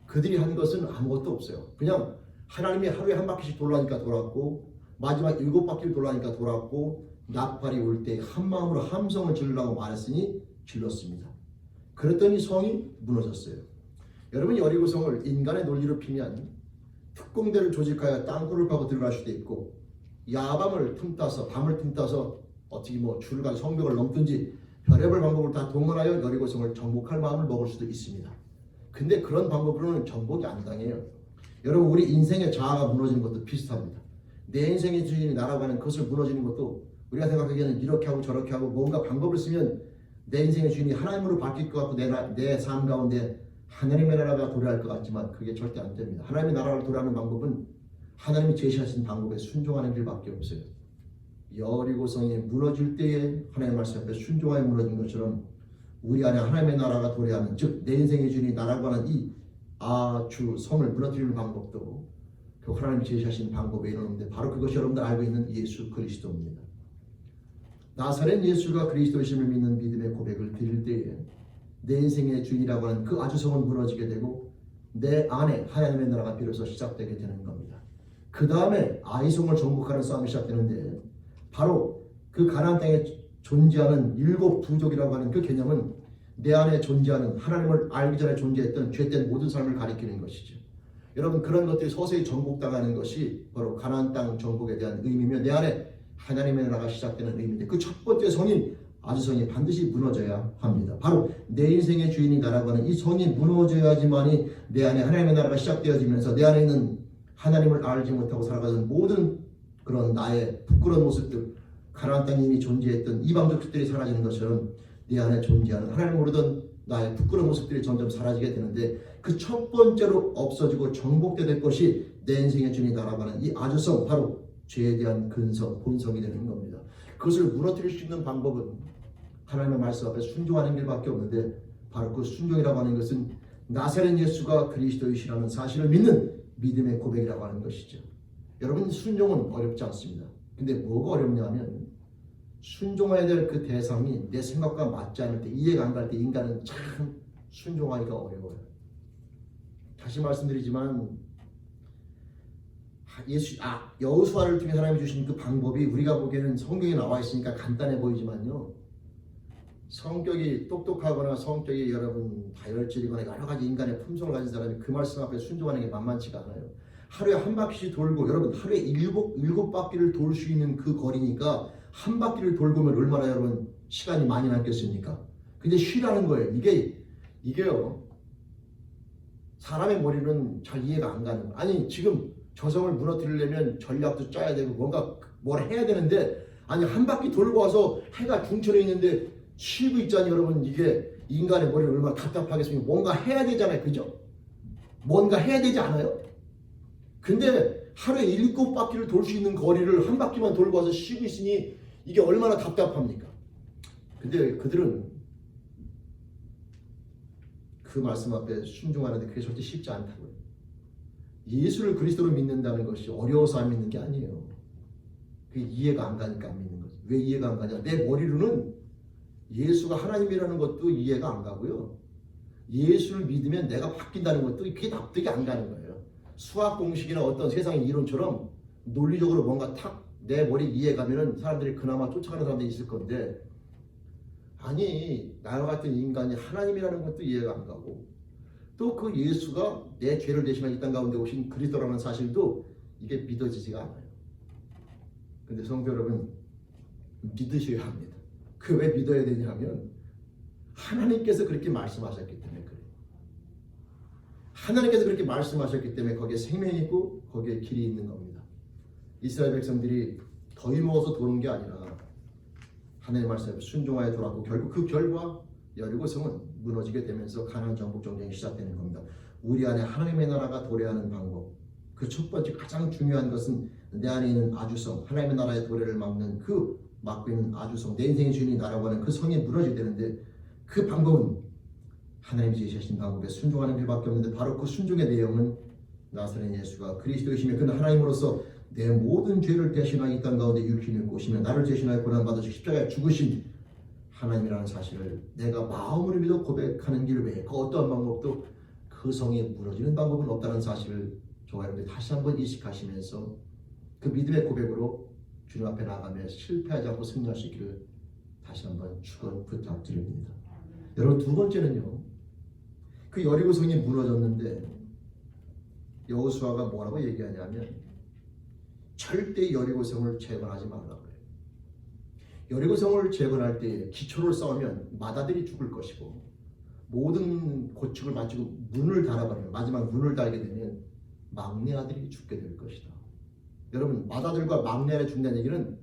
그들이 한 것은 아무것도 없어요. 그냥 하나님이 하루에 한 바퀴씩 돌아니까 돌았고, 마지막 7바퀴를 돌아니까 돌았고, 나팔이 올 때 한 마음으로 함성을 지르라고 말했으니 질렀습니다. 그랬더니 성이 무너졌어요. 여러분 여리고성을 인간의 논리로 피면 특공대를 조직하여 땅굴을 파고 들어갈 수도 있고, 야밤을 틈타서 밤을 틈타서 어떻게 줄을 가지고 성벽을 넘든지 별의별 방법을 다 동원하여 여리고성을 정복할 마음을 먹을 수도 있습니다. 근데 그런 방법으로는 정복이 안 당해요. 여러분 우리 인생의 자아가 무너지는 것도 비슷합니다. 내 인생의 주인이 나라고 하는 것을 무너지는 것도 우리가 생각하기에는 이렇게 하고 저렇게 하고 뭔가 방법을 쓰면 내 인생의 주인이 하나님으로 바뀔 것 같고 내 삶 가운데 하나님의 나라가 도래할 것 같지만 그게 절대 안 됩니다. 하나님의 나라를 도래하는 방법은 하나님이 제시하신 방법에 순종하는 길밖에 없어요. 여리고성이 무너질 때에 하나님의 말씀 앞에 순종하여 무너진 것처럼 우리 안에 하나님의 나라가 도래하는, 즉 내 인생의 주인이 나라고 하는 이 아주성을 무너뜨리는 방법도 그 하나님이 제시하신 방법에 이르는데 바로 그것이 여러분들 알고 있는 예수 그리스도입니다. 나사렛 예수가 그리스도이심을 믿는 믿음의 고백을 드릴 때에 내 인생의 주인이라고 하는 그 아주성은 무너지게 되고 내 안에 하나님의 나라가 비로소 시작되게 되는 겁니다. 그 다음에 아이성을 정복하는 싸움이 시작되는데 바로 그 가나안 땅에 존재하는 7 부족이라고 하는 그 개념은 내 안에 존재하는 하나님을 알기 전에 존재했던 죄된 모든 삶을 가리키는 것이죠. 여러분, 그런 것들이 서서히 정복당하는 것이 바로 가나안 땅 정복에 대한 의미며 내 안에 하나님의 나라가 시작되는 의미인데 그 첫 번째 성인 아주성이 반드시 무너져야 합니다. 바로 내 인생의 주인이 나라고 하는 이 성이 무너져야지만이 내 안에 하나님의 나라가 시작되어지면서 내 안에 있는 하나님을 알지 못하고 살아가는 모든 그런 나의 부끄러운 모습들, 가나안 땅에 이미 존재했던 이방족들이 사라지는 것처럼 내 안에 존재하는 하나님을 모르던 나의 부끄러운 모습들이 점점 사라지게 되는데 그 첫 번째로 없어지고 정복될 것이 내 인생의 주인이 나라고 하는 이 아주성, 바로 죄에 대한 근성, 본성이 되는 겁니다. 그것을 무너뜨릴 수 있는 방법은 하나님의 말씀 앞에 순종하는 길밖에 없는데 바로 그 순종이라고 하는 것은 나사렛 예수가 그리스도이시라는 사실을 믿는 믿음의 고백이라고 하는 것이죠. 여러분, 순종은 어렵지 않습니다. 근데 뭐가 어렵냐면 순종해야 될 그 대상이 내 생각과 맞지 않을 때, 이해가 안 갈 때 인간은 참 순종하기가 어려워요. 다시 말씀드리지만 여호수아를 통해 하나님이 주신 그 방법이 우리가 보기에는 성경에 나와 있으니까 간단해 보이지만요, 성격이 똑똑하거나 성격이 여러분 다혈질이거나 여러 가지 인간의 품성을 가진 사람이 그 말씀 앞에 순종하는 게 만만치가 않아요. 하루에 한 바퀴씩 돌고, 여러분 하루에 일곱 바퀴를 돌 수 있는 그 거리니까 한 바퀴를 돌고면 얼마나 여러분 시간이 많이 남겠습니까? 근데 쉬라는 거예요. 이게요, 사람의 머리는 잘 이해가 안 가는 거예요. 아니, 지금 저성을 무너뜨리려면 전략도 짜야 되고 뭔가 뭘 해야 되는데, 아니 한 바퀴 돌고 와서 해가 중천에 있는데 쉬고 있잖아요. 여러분, 이게 인간의 머리는 얼마나 답답하겠습니까? 뭔가 해야 되잖아요. 그죠? 뭔가 해야 되지 않아요? 근데 하루에 7바퀴를 돌 수 있는 거리를 한 바퀴만 돌고 와서 쉬고 있으니 이게 얼마나 답답합니까? 근데 그들은 그 말씀 앞에 순종하는데 그게 절대 쉽지 않다고요. 예수를 그리스도로 믿는다는 것이 어려워서 안 믿는 게 아니에요. 그게 이해가 안 가니까 안 믿는 거죠. 왜 이해가 안 가냐? 내 머리로는 예수가 하나님이라는 것도 이해가 안 가고요, 예수를 믿으면 내가 바뀐다는 것도 그게 납득이 안 가는 거예요. 수학 공식이나 어떤 세상의 이론처럼 논리적으로 뭔가 탁 내 머리 이해 가면은 사람들이 그나마 쫓아가는 사람들이 있을 건데, 아니 나와 같은 인간이 하나님이라는 것도 이해가 안 가고 또 그 예수가 내 죄를 대신하여 이 땅 가운데 오신 그리스도라는 사실도 이게 믿어지지가 않아요. 근데 성도 여러분, 믿으셔야 합니다. 그 왜 믿어야 되냐면 하나님께서 그렇게 말씀하셨기 때문에 그래요. 하나님께서 그렇게 말씀하셨기 때문에 거기에 생명이 있고 거기에 길이 있는 겁니다. 이스라엘 백성들이 더위 먹어서 도는 게 아니라 하나님의 말씀에 순종하여 돌아왔고 결국 그 결과 여리고성은 무너지게 되면서 가나안 정복 전쟁이 시작되는 겁니다. 우리 안에 하나님의 나라가 도래하는 방법, 그 첫 번째 가장 중요한 것은 내 안에 있는 아주성, 하나님의 나라의 도래를 막고 있는 아주성, 내 인생의 주인이 나라고 하는 그 성이 무너지게 되는데 그 방법은 하나님이 제시하신 방법에 순종하는 길밖에 없는데 바로 그 순종의 내용은 나사렛 예수가 그리스도이시며 그는 하나님으로서 내 모든 죄를 대신하여 이 땅 가운데 육신을 입고 오시며 나를 대신하여 고난받으시고 십자가에 죽으신 하나님이라는 사실을 내가 마음으로 믿어 고백하는 길 외에 그 어떠한 방법도 그 성이 무너지는 방법은 없다는 사실을 저와 여러분들 다시 한번 인식하시면서 그 믿음의 고백으로 주님 앞에 나가며 실패하지 않고 승리할 수 있기를 다시 한번 축원 부탁드립니다. 여러분, 두 번째는요, 그 여리고성이 무너졌는데 여호수아가 뭐라고 얘기하냐면 절대 여리고성을 재건하지 말라고 해요. 여리고성을 재건할 때 기초를 쌓으면 마다들이 죽을 것이고 모든 고축을 마치고 문을 달아버리면, 마지막 문을 달게 되면 막내 아들이 죽게 될 것이다. 여러분, 맏아들과 막내 아들이 죽는다는 얘기는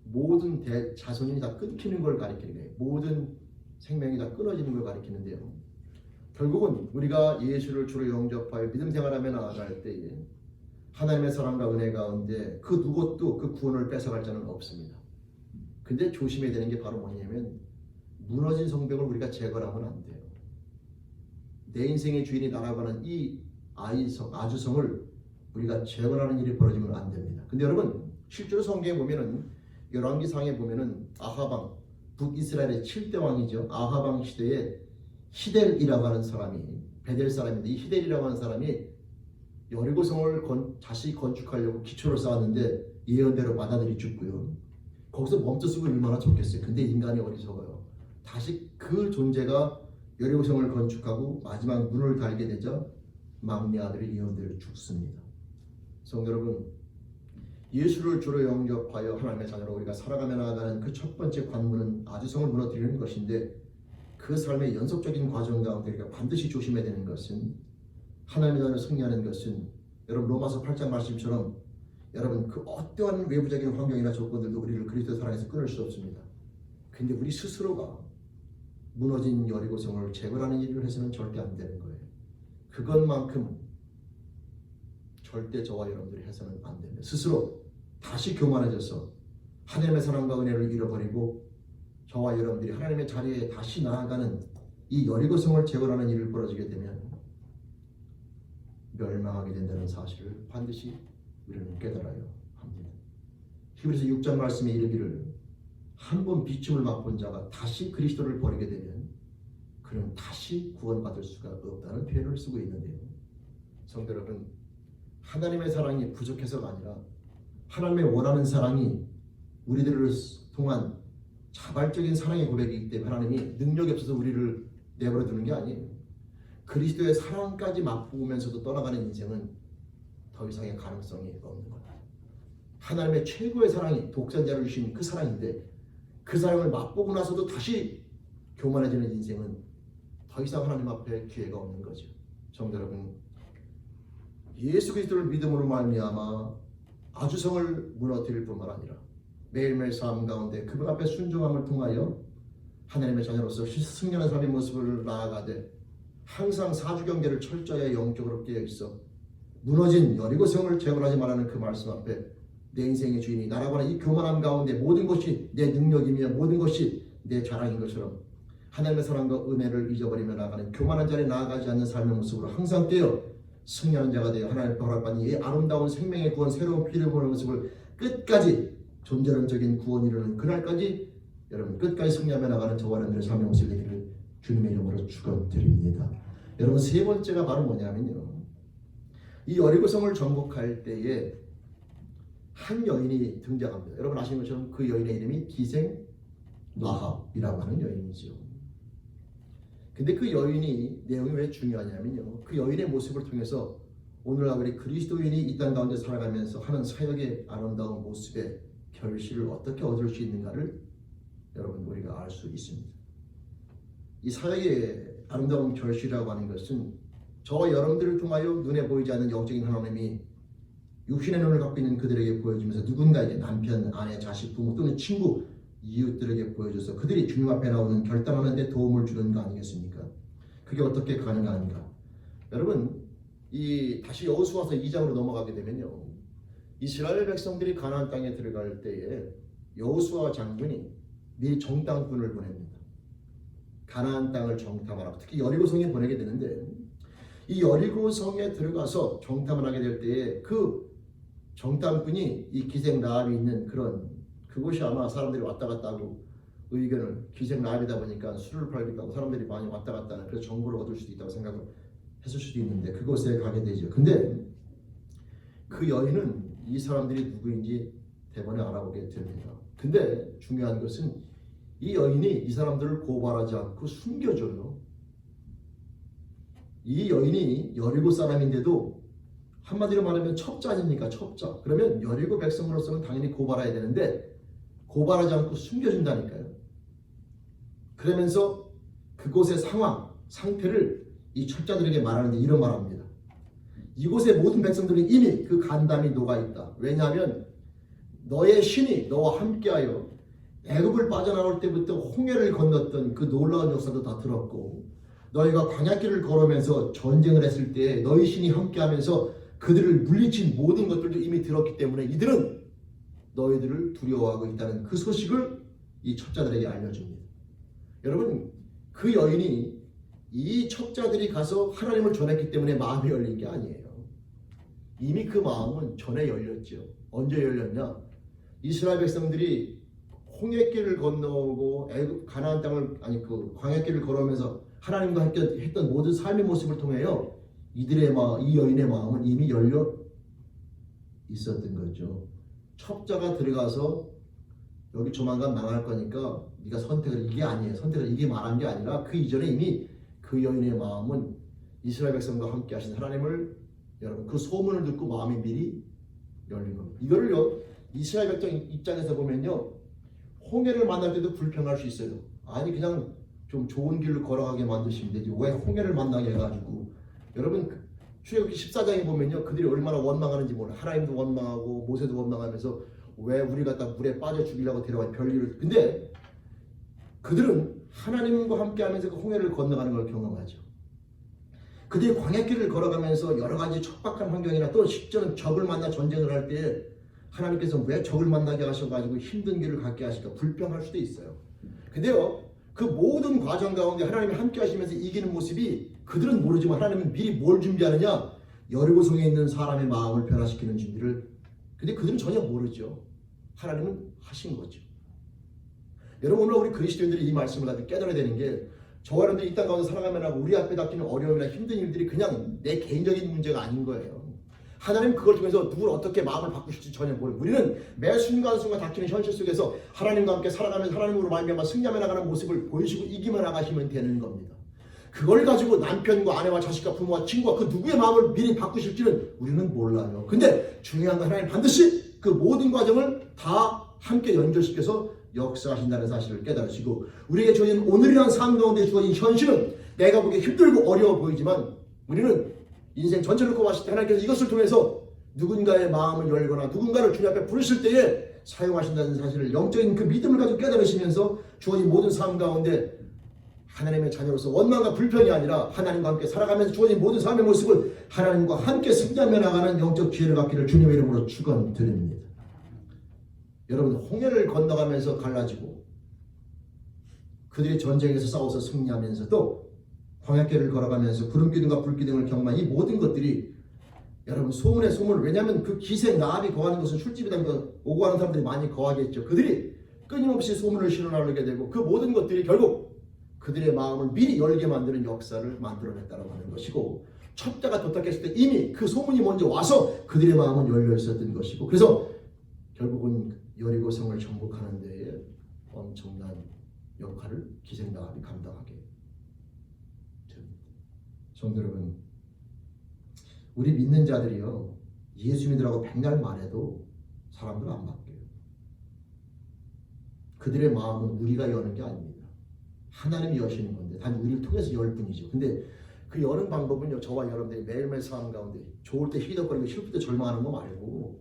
모든 자손이 다 끊기는 걸 가리키는 거예요. 모든 생명이 다 끊어지는 걸 가리키는데요, 결국은 우리가 예수를 주로 영접하여 믿음 생활하며 나아갈 때에 하나님의 사랑과 은혜 가운데 그 누구도 그 구원을 뺏어갈 자는 없습니다. 근데 조심해야 되는 게 바로 뭐냐면 무너진 성벽을 우리가 제거하면 안 돼요. 내 인생의 주인이 나라고 하는 이 아주성을 우리가 제거하는 일이 벌어지면 안 됩니다. 근데 여러분 실제로 성경에 보면은 열왕기상에 보면은 아하방 북이스라엘의 7대 왕이죠. 아하방 시대에 히델이라고 하는 사람이 베델 사람인데 이 히델이라고 하는 사람이 여리고성을 다시 건축하려고 기초를 쌓았는데 예언대로 마다들이 죽고요. 거기서 멈춰서고 얼마나 좋겠어요. 근데 인간이 어리석어요. 다시 그 존재가 여리고성을 건축하고 마지막 문을 달게 되자 막내 아들이 예언대로 죽습니다. 성도 여러분, 예수를 주로 영접하여 하나님의 자녀로 우리가 살아가며 나아가는 그 첫 번째 관문은 아주성을 무너뜨리는 것인데 그 삶의 연속적인 과정 가운데 우리가 반드시 조심해야 되는 것은 하나님의 나라를 승리하는 것은 여러분 로마서 8장 말씀처럼 여러분 그 어떠한 외부적인 환경이나 조건들도 우리를 그리스도 사랑에서 끊을 수 없습니다. 근데 우리 스스로가 무너진 여리고성을 재건하는 일을 해서는 절대 안 되는 거예요. 그것만큼 절대 저와 여러분들이 해서는 안 됩니다. 스스로 다시 교만해져서 하나님의 사랑과 은혜를 잃어버리고 저와 여러분들이 하나님의 자리에 다시 나아가는 이 여리고성을 재건하는 일을 벌어지게 되면 멸망하게 된다는 사실을 반드시 우리는 깨달아야 합니다. 히브리서 6장 말씀에 이르기를 한 번 비춤을 맛본 자가 다시 그리스도를 버리게 되면 그는 다시 구원받을 수가 없다는 표현을 쓰고 있는데요. 성도 여러분, 하나님의 사랑이 부족해서가 아니라 하나님의 원하는 사랑이 우리들을 통한 자발적인 사랑의 고백이기 때문에 하나님이 능력이 없어서 우리를 내버려 두는 게 아니에요. 그리스도의 사랑까지 맛보면서도 떠나가는 인생은 더 이상의 가능성이 없는 거다. 하나님의 최고의 사랑이 독생자를 주신 그 사랑인데 그 사랑을 맛보고 나서도 다시 교만해지는 인생은 더 이상 하나님 앞에 기회가 없는 거죠. 성도 여러분, 예수 그리스도를 믿음으로 말미암아 아주성을 무너뜨릴 뿐만 아니라 매일매일 삶 가운데 그분 앞에 순종함을 통하여 하나님의 자녀로서 승리하는 삶의 모습을 나아가되 항상 사주경계를 철저히 영적으로 깨어 있어 무너진 여리고성을 재건하지 말라는 그 말씀 앞에 내 인생의 주인이 나라고 하는 이 교만함 가운데 모든 것이 내 능력이며 모든 것이 내 자랑인 것처럼 하나님의 사랑과 은혜를 잊어버리며 나아가는 교만한 자리에 나아가지 않는 삶의 모습으로 항상 깨어 승리하는 자가 되어 하나님의 허락받는 이 아름다운 생명의 구원 새로운 피를 보는 모습을 끝까지 존재론적인 구원 이루는 그날까지 여러분 끝까지 승리하며 나가는 저와 여러분들의 삶의 모습이 되기를 주님의 이름으로 축원드립니다. 여러분 세 번째가 바로 뭐냐면요, 이 여리고성을 정복할 때에 한 여인이 등장합니다. 여러분 아시는 것처럼 그 여인의 이름이 기생 라합이라고 하는 여인이죠. 근데 그 여인이 내용이 왜 중요하냐면요, 그 여인의 모습을 통해서 오늘날 우리 그리스도인이 이 땅 가운데 살아가면서 하는 사역의 아름다운 모습의 결실을 어떻게 얻을 수 있는가를 여러분 우리가 알 수 있습니다. 이 사역의 아름다운 결실이라고 하는 것은 저와 여러분들을 통하여 눈에 보이지 않는 영적인 하나님이 육신의 눈을 갖고 있는 그들에게 보여주면서 누군가에게 남편, 아내, 자식, 부모 또는 친구, 이웃들에게 보여줘서 그들이 주님 앞에 나오는 결단하는 데 도움을 주는 거 아니겠습니까? 그게 어떻게 가능한가? 여러분 이 다시 여호수아서 2장으로 넘어가게 되면요, 이스라엘 백성들이 가나안 땅에 들어갈 때에 여호수아 장군이 미리 정탐꾼을 보냅니다. 가나안 땅을 정탐하라고. 특히 여리고성에 보내게 되는데 이 여리고성에 들어가서 정탐을 하게 될 때에 그 정탐꾼이 이 기생 라합이 있는 그곳이 아마 사람들이 왔다 갔다 하고 의견을 기생 라합이다 보니까 술을 팔기도 하고 사람들이 많이 왔다 갔다 하는 그래서 정보를 얻을 수도 있다고 생각을 했을 수도 있는데 그곳에 가게 되죠. 근데 그 여인은 이 사람들이 누구인지 대번에 알아보게 됩니다. 근데 중요한 것은 이 여인이 이 사람들을 고발하지 않고 숨겨줘요. 이 여인이 여리고 사람인데도 한마디로 말하면 첩자 아닙니까? 첩자. 그러면 여리고 백성으로서는 당연히 고발해야 되는데 고발하지 않고 숨겨준다니까요. 그러면서 그곳의 상태를 이 첩자들에게 말하는데 이런 말합니다. 이곳의 모든 백성들은 이미 그 간담이 녹아있다. 왜냐하면 너의 신이 너와 함께하여 애굽을 빠져나올 때부터 홍해를 건넜던 그 놀라운 역사도 다 들었고 너희가 광야길을 걸으면서 전쟁을 했을 때 너희 신이 함께하면서 그들을 물리친 모든 것들도 이미 들었기 때문에 이들은 너희들을 두려워하고 있다는 그 소식을 이 첩자들에게 알려줍니다. 여러분, 그 여인이 이 첩자들이 가서 하나님을 전했기 때문에 마음이 열린 게 아니에요. 이미 그 마음은 전에 열렸죠. 언제 열렸냐? 이스라엘 백성들이 홍해길을 건너오고 애굽 가나안 땅을 그 광야길을 걸어오면서 하나님과 함께 했던 모든 삶의 모습을 통해요. 이들의 이 여인의 마음은 이미 열려 있었던 거죠. 첩자가 들어가서 여기 조만간 망할 거니까 네가 선택을 이게 아니에요. 선택을 이게 말한 게 아니라 그 이전에 이미 그 여인의 마음은 이스라엘 백성과 함께 하신 하나님을 여러분 그 소문을 듣고 마음이 미리 열린 겁니다. 이거를요 이스라엘 백성 입장에서 보면요 홍해를 만날 때도 불평할 수 있어요. 아니 그냥 좀 좋은 길로 걸어가게 만드시면 되지 왜 홍해를 만나게 해가지고. 여러분 출애굽기 14장에 보면요 그들이 얼마나 원망하는지 몰라요. 하나님도 원망하고 모세도 원망하면서 왜 우리 갖다 물에 빠져 죽이려고 데려와 별일을. 근데 그들은 하나님과 함께 하면서 그 홍해를 건너가는 걸 경험하죠. 그들이 광야길을 걸어가면서 여러 가지 척박한 환경이나 또 실제는 적을 만나 전쟁을 할 때 하나님께서 왜 적을 만나게 하셔가지고 힘든 길을 갖게 하실까 불평할 수도 있어요. 근데요 그 모든 과정 가운데 하나님이 함께 하시면서 이기는 모습이 그들은 모르지만 하나님은 미리 뭘 준비하느냐 여리고성에 있는 사람의 마음을 변화시키는 준비를. 근데 그들은 전혀 모르죠. 하나님은 하신 거죠. 여러분 오늘 우리 그리스도인들이 이 말씀을 가지고 깨달아야 되는 게 저와 여러분들이 이 땅 가운데 살아가면 우리 앞에 닥치는 어려움이나 힘든 일들이 그냥 내 개인적인 문제가 아닌 거예요. 하나님 그걸 통해서 누구를 어떻게 마음을 바꾸실지 전혀 모르고 우리는 매 순간순간 닥치는 현실 속에서 하나님과 함께 살아가면서 하나님으로 말미암아 승리하며 나가는 모습을 보이시고 이기며 나가시면 되는 겁니다. 그걸 가지고 남편과 아내와 자식과 부모와 친구와 그 누구의 마음을 미리 바꾸실지는 우리는 몰라요. 근데 중요한 건 하나님 반드시 그 모든 과정을 다 함께 연결시켜서 역사하신다는 사실을 깨달으시고 우리에게 주어진 오늘이라는 삶 가운데 주어진 현실은 내가 보기에 힘들고 어려워 보이지만 우리는 인생 전체를 놓고 봤을 때 하나님께서 이것을 통해서 누군가의 마음을 열거나 누군가를 주님 앞에 부르실 때에 사용하신다는 사실을 영적인 그 믿음을 가지고 깨달으시면서 주어진 모든 삶 가운데 하나님의 자녀로서 원망과 불평이 아니라 하나님과 함께 살아가면서 주어진 모든 삶의 모습을 하나님과 함께 승리하며 나가는 영적 기회를 갖기를 주님의 이름으로 축원드립니다. 여러분 홍해를 건너가면서 갈라지고 그들이 전쟁에서 싸워서 승리하면서 또 광야길을 걸어가면서 구름기둥과 불기둥을 경험한 이 모든 것들이 여러분 소문의 소문. 왜냐하면 그 기생 나합이 거하는 곳은 술집이다 오고 가는 사람들이 많이 거하겠죠. 그들이 끊임없이 소문을 실어나르게 되고 그 모든 것들이 결국 그들의 마음을 미리 열게 만드는 역사를 만들어냈다고 하는 것이고 첩자가 도착했을 때 이미 그 소문이 먼저 와서 그들의 마음은 열려 있었던 것이고 그래서 결국은 여리고성을 정복하는 데에 엄청난 역할을 기생 나합이 감당하게 됩니다. 성도 여러분, 우리 믿는 자들이요 예수 믿으라고 백날 말해도 사람들 안 바뀌어요. 그들의 마음은 우리가 여는 게 아닙니다. 하나님이 여시는 건데 단 우리를 통해서 열 뿐이죠. 근데 그 여는 방법은요 저와 여러분들이 매일매일 삶 가운데 좋을 때 희덕거리고 슬플 때 절망하는 거 말고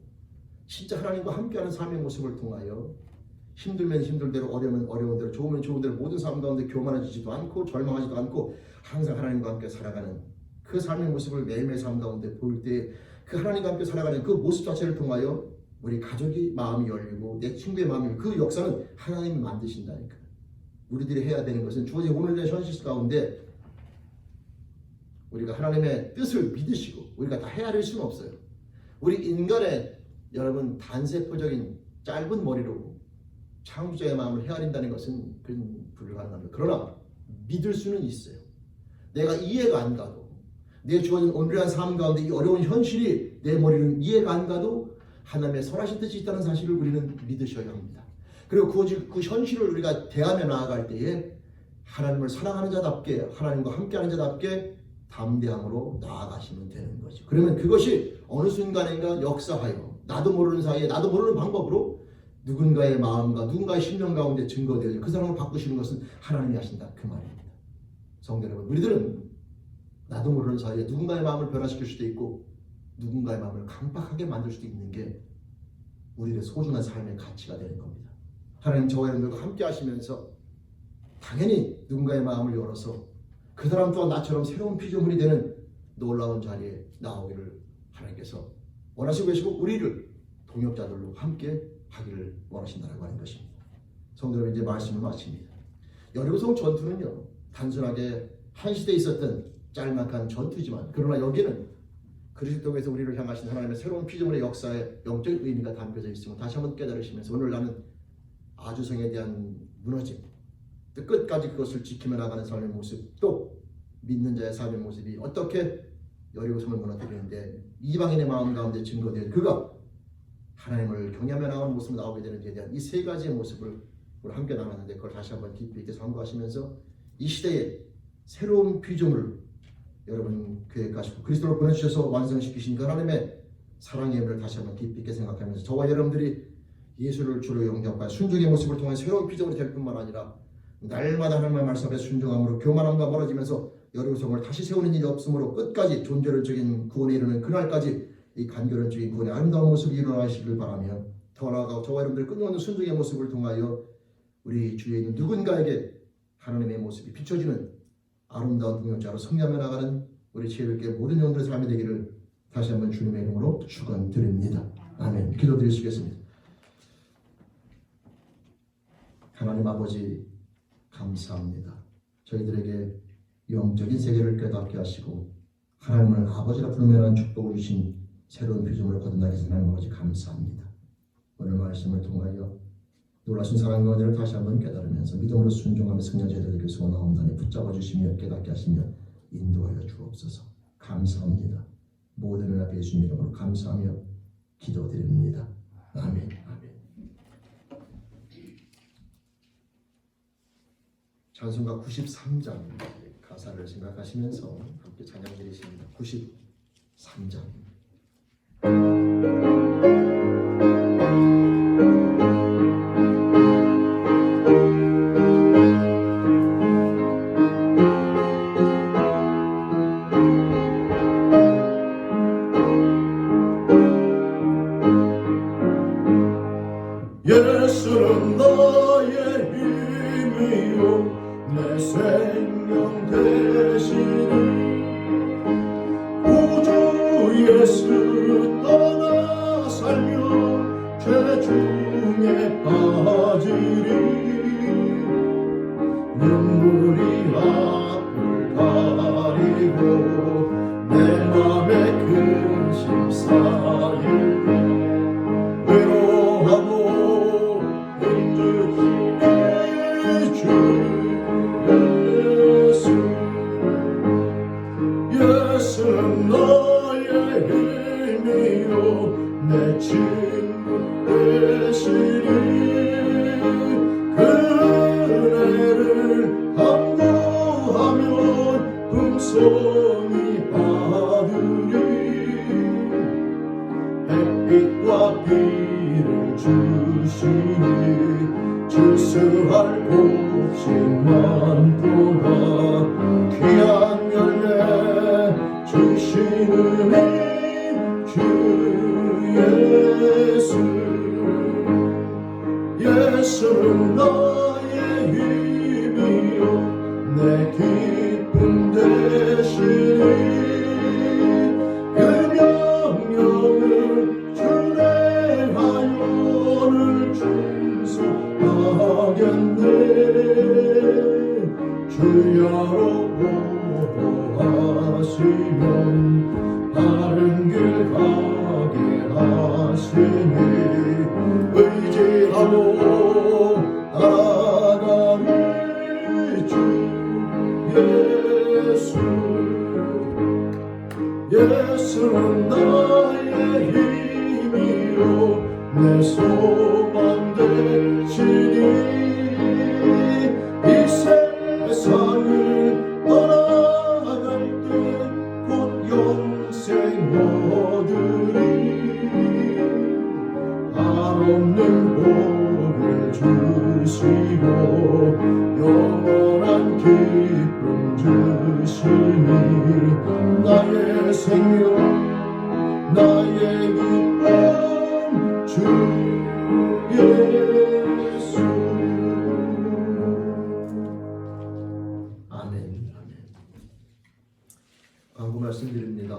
진짜 하나님과 함께하는 삶의 모습을 통하여 힘들면 힘들 대로 어려우면 어려운 대로 좋으면 좋은 대로 모든 삶 가운데 교만해지지도 않고 절망하지도 않고 항상 하나님과 함께 살아가는 그 삶의 모습을 매일매일 삶 가운데 보일 때 그 하나님과 함께 살아가는 그 모습 자체를 통하여 우리 가족이 마음이 열리고 내 친구의 마음이 열리고 그 역사는 하나님이 만드신다니까. 우리들이 해야 되는 것은 주어진 오늘의 현실 가운데 우리가 하나님의 뜻을 믿으시고 우리가 다 헤아릴 수는 없어요. 우리 인간의 여러분 단세포적인 짧은 머리로 창조자의 마음을 헤아린다는 것은 불가능합니다. 그러나 믿을 수는 있어요. 내가 이해가 안 가도 내 주어진 오늘의 삶 가운데 이 어려운 현실이 내 머리는 이해가 안 가도 하나님의 선하신 뜻이 있다는 사실을 우리는 믿으셔야 합니다. 그리고 그 현실을 우리가 대하며 나아갈 때에 하나님을 사랑하는 자답게 하나님과 함께하는 자답게 담대함으로 나아가시면 되는 거죠. 그러면 그것이 어느 순간인가 역사하여 나도 모르는 사이에 나도 모르는 방법으로 누군가의 마음과 누군가의 심령 가운데 증거되어져 그 사람을 바꾸시는 것은 하나님이 하신다 그 말입니다. 성도 여러분, 우리들은 나도 모르는 사이에 누군가의 마음을 변화시킬 수도 있고 누군가의 마음을 강박하게 만들 수도 있는 게 우리의 소중한 삶의 가치가 되는 겁니다. 하나님 저와 여러분들과 함께 하시면서 당연히 누군가의 마음을 열어서 그 사람 또한 나처럼 새로운 피조물이 되는 놀라운 자리에 나오기를 하나님께서 원하시고 계시고 우리를 동역자들로 함께 하기를 원하신다고 하는 것입니다. 성도 여러분, 이제 말씀을 마칩니다. 여리고성 전투는요, 단순하게 한 시대에 있었던 짤막한 전투지만, 그러나 여기는 그리스도께서 우리를 향하신 하나님의 새로운 피조물의 역사에 영적인 의미가 담겨져 있음을 다시 한번 깨달으시면서 오늘 나는 아주성에 대한 무너짐, 또 끝까지 그것을 지키며 나가는 삶의 모습, 또 믿는 자의 삶의 모습이 어떻게 여리고성을 무너뜨리는데 이방인의 마음 가운데 증거되어 그가 하나님을 경외하며 나가는 모습으로 나오게 되는지에 대한 이 세 가지의 모습을 우리 함께 나눴는데, 그걸 다시 한번 깊이 있게 상고하시면서 이 시대의 새로운 피조물을 여러분 계획하시고 그리스도를 보내주셔서 완성시키신 그 하나님의 사랑의 의미를 다시 한번 깊이 있게 생각하면서 저와 여러분들이 예수를 주로 영접하여 순종의 모습을 통해 새로운 피조물이 될 뿐만 아니라 날마다 하나님의 말씀 앞에 순종함으로 교만함과 멀어지면서 여리고성을 다시 세우는 일이 없으므로 끝까지 존재론적인 구원에 이르는 그날까지 이 간결론적인 구원의 아름다운 모습이 일어나시길 바라며, 더 나아가 저와 여러분들 끊임없는 순종의 모습을 통하여 우리 주위에 있는 누군가에게 하나님의 모습이 비춰지는 아름다운 동역자로 성장해 나가는 우리 지혜롭게 모든 영혼들의 삶이 되기를 다시 한번 주님의 이름으로 축원드립니다. 아멘. 기도드리시겠습니다. 하나님 아버지, 감사합니다. 저희들에게 영적인 세계를 깨닫게 하시고 하나님을 아버지라 부르며 축복을 주신 새로운 피조물을 거듭나게 해서 하나님 아버지 감사합니다. 오늘 말씀을 통하여 놀라신 사랑과 은혜를 다시 한번 깨달으면서 믿음으로 순종하며 승리한 저희들에게 소원하옵나니 붙잡아 주시며 깨닫게 하시며 인도하여 주옵소서. 감사합니다. 모든 은 앞에 예수님 이름으로 감사하며 기도드립니다. 아멘. 아멘. 찬송가 93장 가사를 생각하시면서 함께 찬양 드리십니다. 93장. 예수는 나의 힘이요 내 생명 되시니 구주 예수 떠나 살며 죄 중에 빠지리 눈물이 앞을 가리고 내 맘에 근심 쌓일 때 외로워하고 힘들이 주 예수는 나의 힘이요 내 친구 되시니 그 은혜를 간구하면 풍성히 받으리 햇빛과 비를 주시니 주스할 곳이 많도다 귀한 열매 주시는 주 예수는 나의 힘이요 내 기쁨 되시니 그 명령을 준행하여 오늘 충성하겠네 주야로 보호하시면 바른 길 가게 하시니 의지하고 따라가리 주 예수는 나의 힘이요 내 소망 되시니 이 세상을 떠나갈 때 곧 영생 얻으리 한없는 복을 주시고 영원한 기쁨 주시니 나의 생명 나의 기쁨 주 예수. 아멘. 아멘. 광고 말씀드립니다.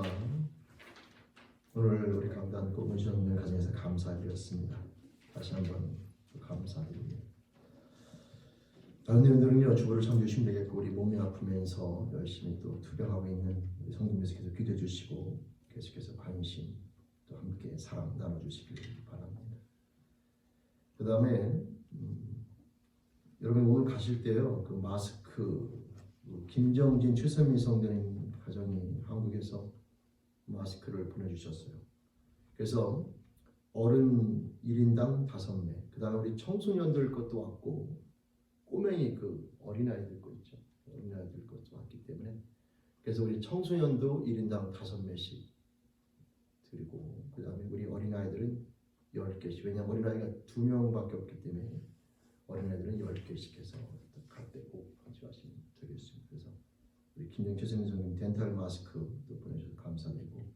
다시 한번 감사드립니다. 다른 내용들은요, 주보를 참조하시면 되겠고, 우리 몸이 아프면서 열심히 또 투병하고 있는 우리 성도님께서 기도해 주시고 계속해서 관심 또 함께 사랑 나눠주시길 바랍니다. 그 다음에 여러분 오늘 가실 때요, 그 마스크, 김정진 최선미 성도님 가정이 한국에서 마스크를 보내주셨어요. 그래서 어른 1인당 5매, 그 다음에 우리 청소년들 것도 왔고, 꼬맹이 그 어린아이들 거 있죠. 어린아이들 것도 왔기 때문에, 그래서 우리 청소년도 1인당 5매씩 드리고, 그 다음에 우리 어린아이들은 10개씩, 왜냐하면 어린아이가 2명밖에 없기 때문에 어린아이들은 10개씩 해서 갈 때 꼭 가져가시면 되겠습니다. 그래서 우리 김정철 선생님 덴탈 마스크도 보내주셔서 감사드리고,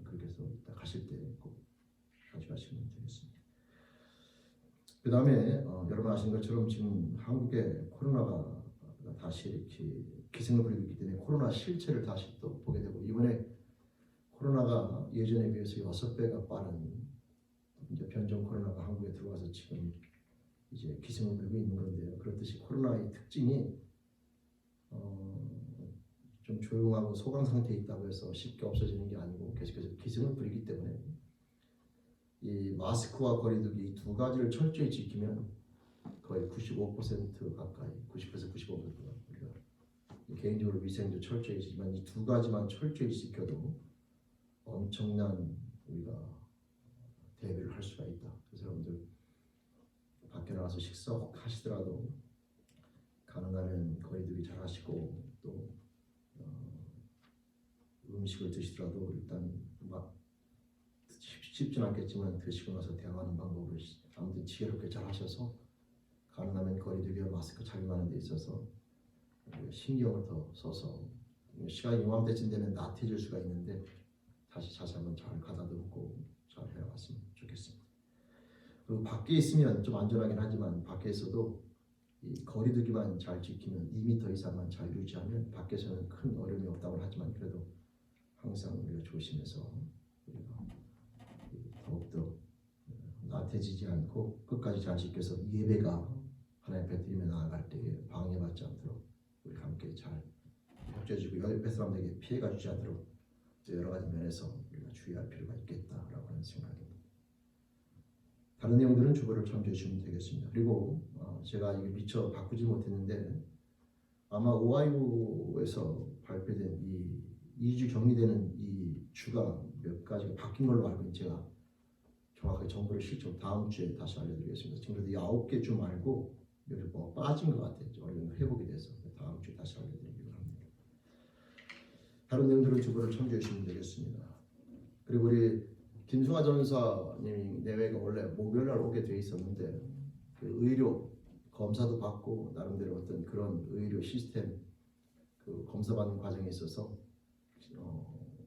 그렇게 해서 이따 가실 때 꼭 가져가시면 되겠습니다. 그 다음에 여러분 아시는 것처럼 지금 한국에 코로나가 다시 이렇게 기승을 부리고 있기 때문에 코로나 실체를 다시 또 보게 되고, 이번에 코로나가 예전에 비해서 6배가 빠른 이제 변종 코로나가 한국에 들어와서 지금 이제 기승을 부리고 있는 건데요. 그렇듯이 코로나의 특징이 좀 조용하고 소강 상태에 있다고 해서 쉽게 없어지는 게 아니고 계속해서 기승을 부리기 때문에 이 마스크와 거리두기 이 두 가지를 철저히 지키면 거의 95% 가까이, 90에서 95%가 우리가 개인적으로 위생도 철저히 지키지만 이 두 가지만 철저히 지켜도 엄청난 우리가 대비를 할 수가 있다. 그래서 여러분들 밖에 나가서 식사 하시더라도 가능하면 거리두기 잘 하시고, 또 음식을 드시더라도 일단 막 쉽진 않겠지만 드시고 나서 대화하는 방법을 아무튼 지혜롭게 잘 하셔서 가능하면 거리두기와 마스크 착용하는 데 있어서 신경을 더 써서 시간이 요맘때쯤 되면 나태해질 수가 있는데 다시 한번 잘 가다듬고 잘 해나갔으면 좋겠습니다. 그리고 밖에 있으면 좀 안전하긴 하지만 밖에서도 이 거리두기만 잘 지키면 2m 이상만 잘 유지하면 밖에서는 큰 어려움이 없다고 하지만 그래도 항상 우리가 조심해서 우리가 더욱더 나태해지지 않고 끝까지 잘 지켜서 예배가 하나님 배드리며 나아갈 때에 방해받지 않도록 우리 함께 잘 협조해주고 옆에 사람들에게 피해가 주지 않도록 여러 가지 면에서 우리가 주의할 필요가 있겠다라고 하는 생각입니다. 다른 내용들은 주보를 참조해 주시면 되겠습니다. 그리고 제가 이게 미처 바꾸지 못했는데 아마 오하이오에서 발표된 이 2주 격리되는 이 주가 몇 가지가 바뀐 걸로 알고 있는 제가 정확하게 정보를 실종 다음 주에 다시 알려드리겠습니다. 지금도 이 9개 주 말고 여기 뭐가 빠진 것 같아요. 어느 정도 회복이 돼서 다음 주에 다시 알려드리기로 합니다. 다른 내용들은 주보를 참조해 주시면 되겠습니다. 그리고 우리 김승화 전사님이 내외가 원래 목요일날 오게 돼 있었는데 그 의료 검사도 받고 나름대로 어떤 그런 의료 시스템 그 검사받는 과정에 있어서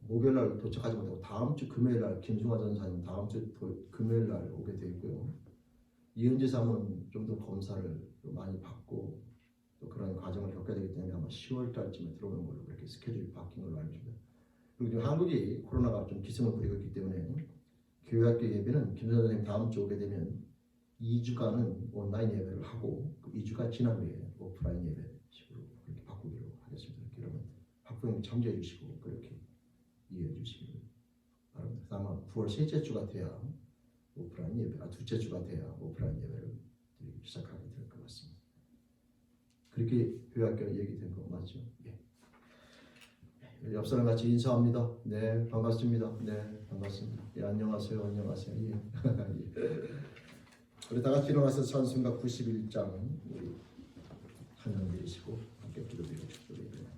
목요일날 도착하지 못하고 다음 주 금요일날 김승화 전사님 다음 주 금요일날 오게 돼 있고요. 이은재 사모는 좀 더 검사를 많이 받고 또 그런 과정을 겪어야 되기 때문에 아마 10월달쯤에 들어오는 걸로 그렇게 스케줄이 바뀐 걸로 알고 있습니다. 그리고 지금 한국이 코로나가 좀 기승을 부리고 있기 때문에 교회학교 예배는 김 선생님 다음 주 오게 되면 2주간은 온라인 예배를 하고 그 2주가 지난 후에 오프라인 예배식으로 그렇게 바꾸기로 하겠습니다. 여러분 학부형 참조해 주시고 그렇게 이해해 주시기 바랍니다. 아마 9월 셋째 주가 돼야 오프라인 예배, 둘째 주가 돼야 오프라인 예배를 시작하게 될 것 같습니다. 그렇게 교회학교 얘기된 거 맞죠? 예. 옆 사람 같이 인사합니다. 네, 반갑습니다. 네, 반갑습니다. 예, 안녕하세요. 안녕하세요. 예. 예. 우리 다 같이 일어나서 찬송가 91장 우리 한번 드리시고 함께 기도드리고 축도드리겠습니다.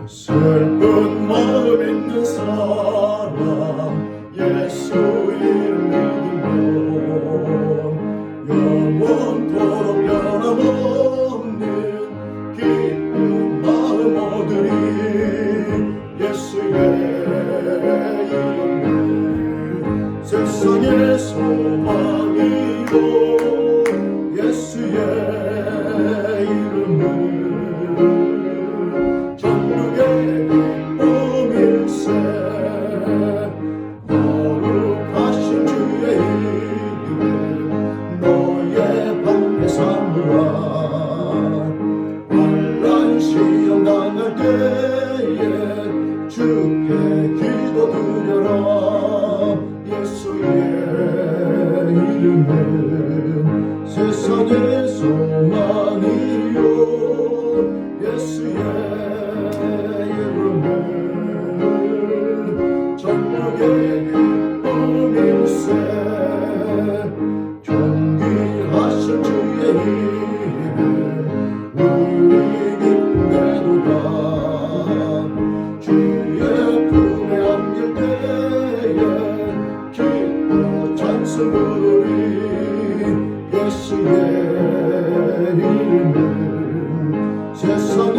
슬픈 마음 있는 사람 예수 이름 믿으면 영원토록 변함없는 기쁜 마음 얻으리. 예수의 이름은 세상의 소망이고 예수의 이름은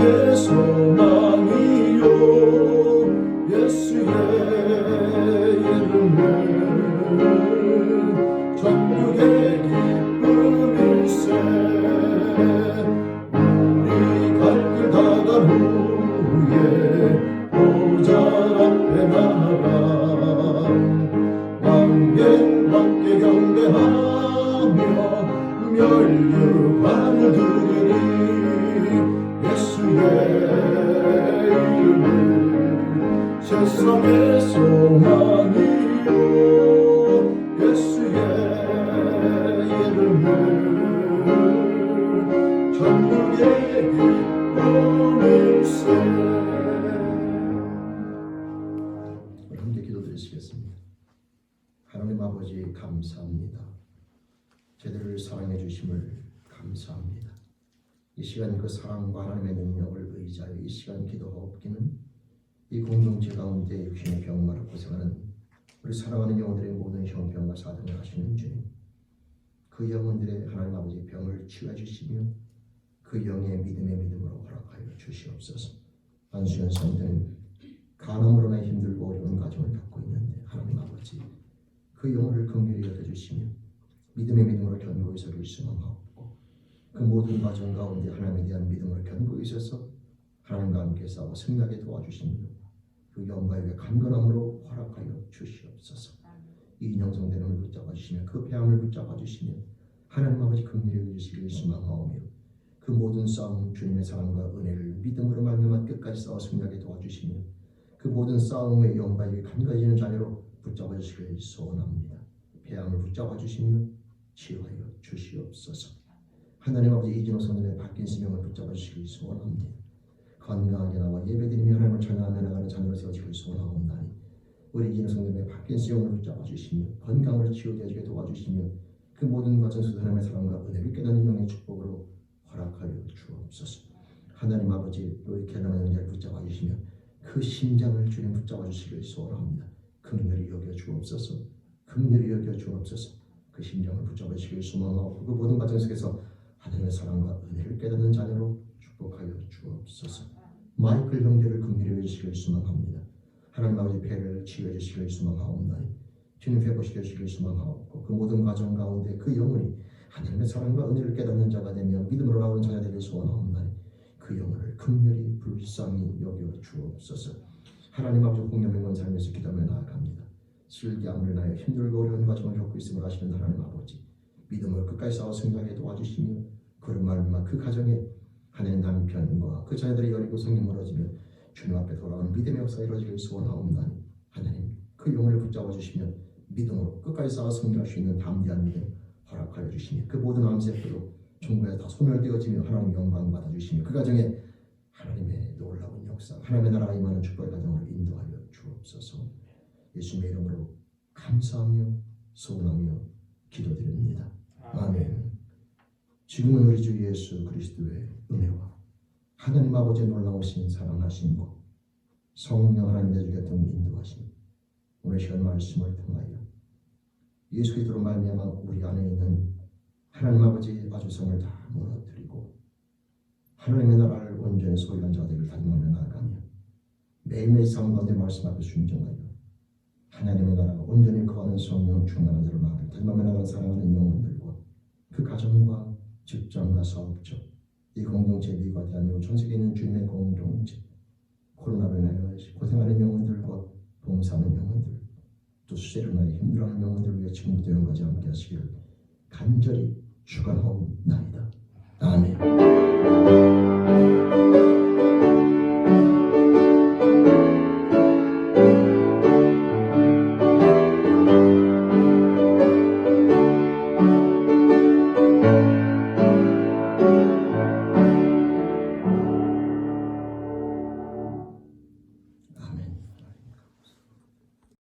세상의 소망이요 예수의 이름은 천국의 기쁨일세 우리 갈 길 다간 후에 보좌 앞에 나가 왕께 경배하며 멸류관을 드리리 예수의 이름을 세상의 소망이요 예수의 이름을 천국의 기쁨일세. 우리 함께 기도드리시겠습니다. 하나님 아버지 감사합니다. 저희들을 사랑해 주심을 감사합니다. 이 시간 그 사랑과 하나님의 능력을 의지하여 이 시간 기도하옵기는 이 공동체 가운데 육신의 병마로 고생하는 우리 사랑하는 영혼들의 모든 형편과 사정을 하시는 주님, 그 영혼들의 하나님 아버지 병을 치유해 주시며 그 영의 믿음의 믿음으로 허락하여 주시옵소서. 안수연 성도는 간암으로 나 힘들고 어려운 가정을 겪고 있는데 하나님 아버지 그 영혼을 긍휼히 여겨주시며 믿음의 믿음으로 견고히 서길 소망하옵고 그 모든 과정 가운데 하나님에 대한 믿음으로 견고히 있어서 하나님과 함께 싸워 승리하게 도와주시며 그 영광의 강건함으로 허락하여 주시옵소서. 이 인형성대를 붙잡아 주시며 그 폐함을 붙잡아 주시며 하나님 아버지 긍휼히 여겨주시길 소망하오며 그 모든 싸움 주님의 사랑과 은혜를 믿음으로 말미암아 끝까지 싸워 승리하게 도와주시며 그 모든 싸움의 영광이 간과해지는 자녀로 붙잡아 주시길 소원합니다. 폐함을 붙잡아 주시며 치유하여 주시옵소서. 하나님 아버지 이진호 성도의 바뀐 생명을 붙잡아 주시길 소원합니다. 건강하게 나와 예배드리며 하나님을 찬양하며 나가는 자녀로 세워지길 소원하옵나니 우리 이진호 성도의 바뀐 생명을 붙잡아 주시며 건강으로 치유되어지게 도와주시며 그 모든 과정 속에서 하나님의 사랑과 은혜를 깨닫는 영의 축복으로 허락하여 주옵소서. 하나님 아버지 우리 개나만 영자를 붙잡아 주시며 그 심장을 주님 붙잡아 주시길 소원합니다. 긍휼히 여겨 주옵소서. 긍휼히 여겨 주옵소서. 그 심장을 붙잡아 주시길 소망하고 그 모든 과정 속에서 하나님의 사랑과 은혜를 깨닫는 자녀로 축복하여 주옵소서. 마이클 형제를 긍휼히 여겨 주시길 소망합니다. 하나님 아버지 폐를 치유해 주시길 소망하옵나니 주님 회복시켜 주시길 소망하옵고 그 모든 과정 가운데 그 영혼이 하나님의 사랑과 은혜를 깨닫는 자가 되며 믿음으로 나오는 자가 되길 소원하옵나니 그 영혼을 긍휼히 불쌍히 여겨 주옵소서. 하나님 아버지 공명맹건 삶에서 기도하며 나아갑니다. 슬기함을 인하여 힘들고 어려운 과정을 겪고 있음을 아시는 하나님 아버지 믿음을 끝까지 싸워 승리하게 도와주시며 그런 말만 그 가정에 하나님 남편과 그 자녀들의 여리고 성이 멀어지며 주님 앞에 돌아오는 믿음의 역사가 이루어지길 소원하옵나니 하나님 그 영혼을 붙잡아 주시며 믿음으로 끝까지 싸워 승리할 수 있는 담대한 믿음 허락하여 주시며 그 모든 암세포도 종교에 다 소멸되어지며 하나님 영광 받아주시며 그 가정에 하나님의 놀라운 역사 하나님의 나라가 임하는 축복의 가정으로 인도하여 주옵소서. 예수님의 이름으로 감사하며 소원하며 기도드립니다. 아멘. 지금은 우리 주 예수 그리스도의 은혜와 하나님 아버지의 놀라우신 사랑하심과 성령 하나님의 주께 등 인도하심 오늘 시간 말씀을 통하여 예수 그리스도로 말미암아 우리 안에 있는 하나님 아버지의 아주성을 다 무너뜨리고 하나님의 나라를 온전히 소유한 자가 되기를 다짐하며 나아가며 매일매일 삶 가운데 말씀 앞에 순종하여 하나님의 나라가 온전히 거하는 성령 충만한 자를 마음에 다짐하며 나아가는 사랑하는 영혼들과 그 가정과 직장과 사업적 이 공동체 미국과 대한민국 전 세계에 있는 주님의 공동체 코로나로 인하여 고생하는 영혼들과 봉사하는 영혼들 또 수세를 인하여 힘들어하는 영혼들을 위해 지금부터 영까지 함께 하시기를 간절히 축원하옵나이다. 아멘.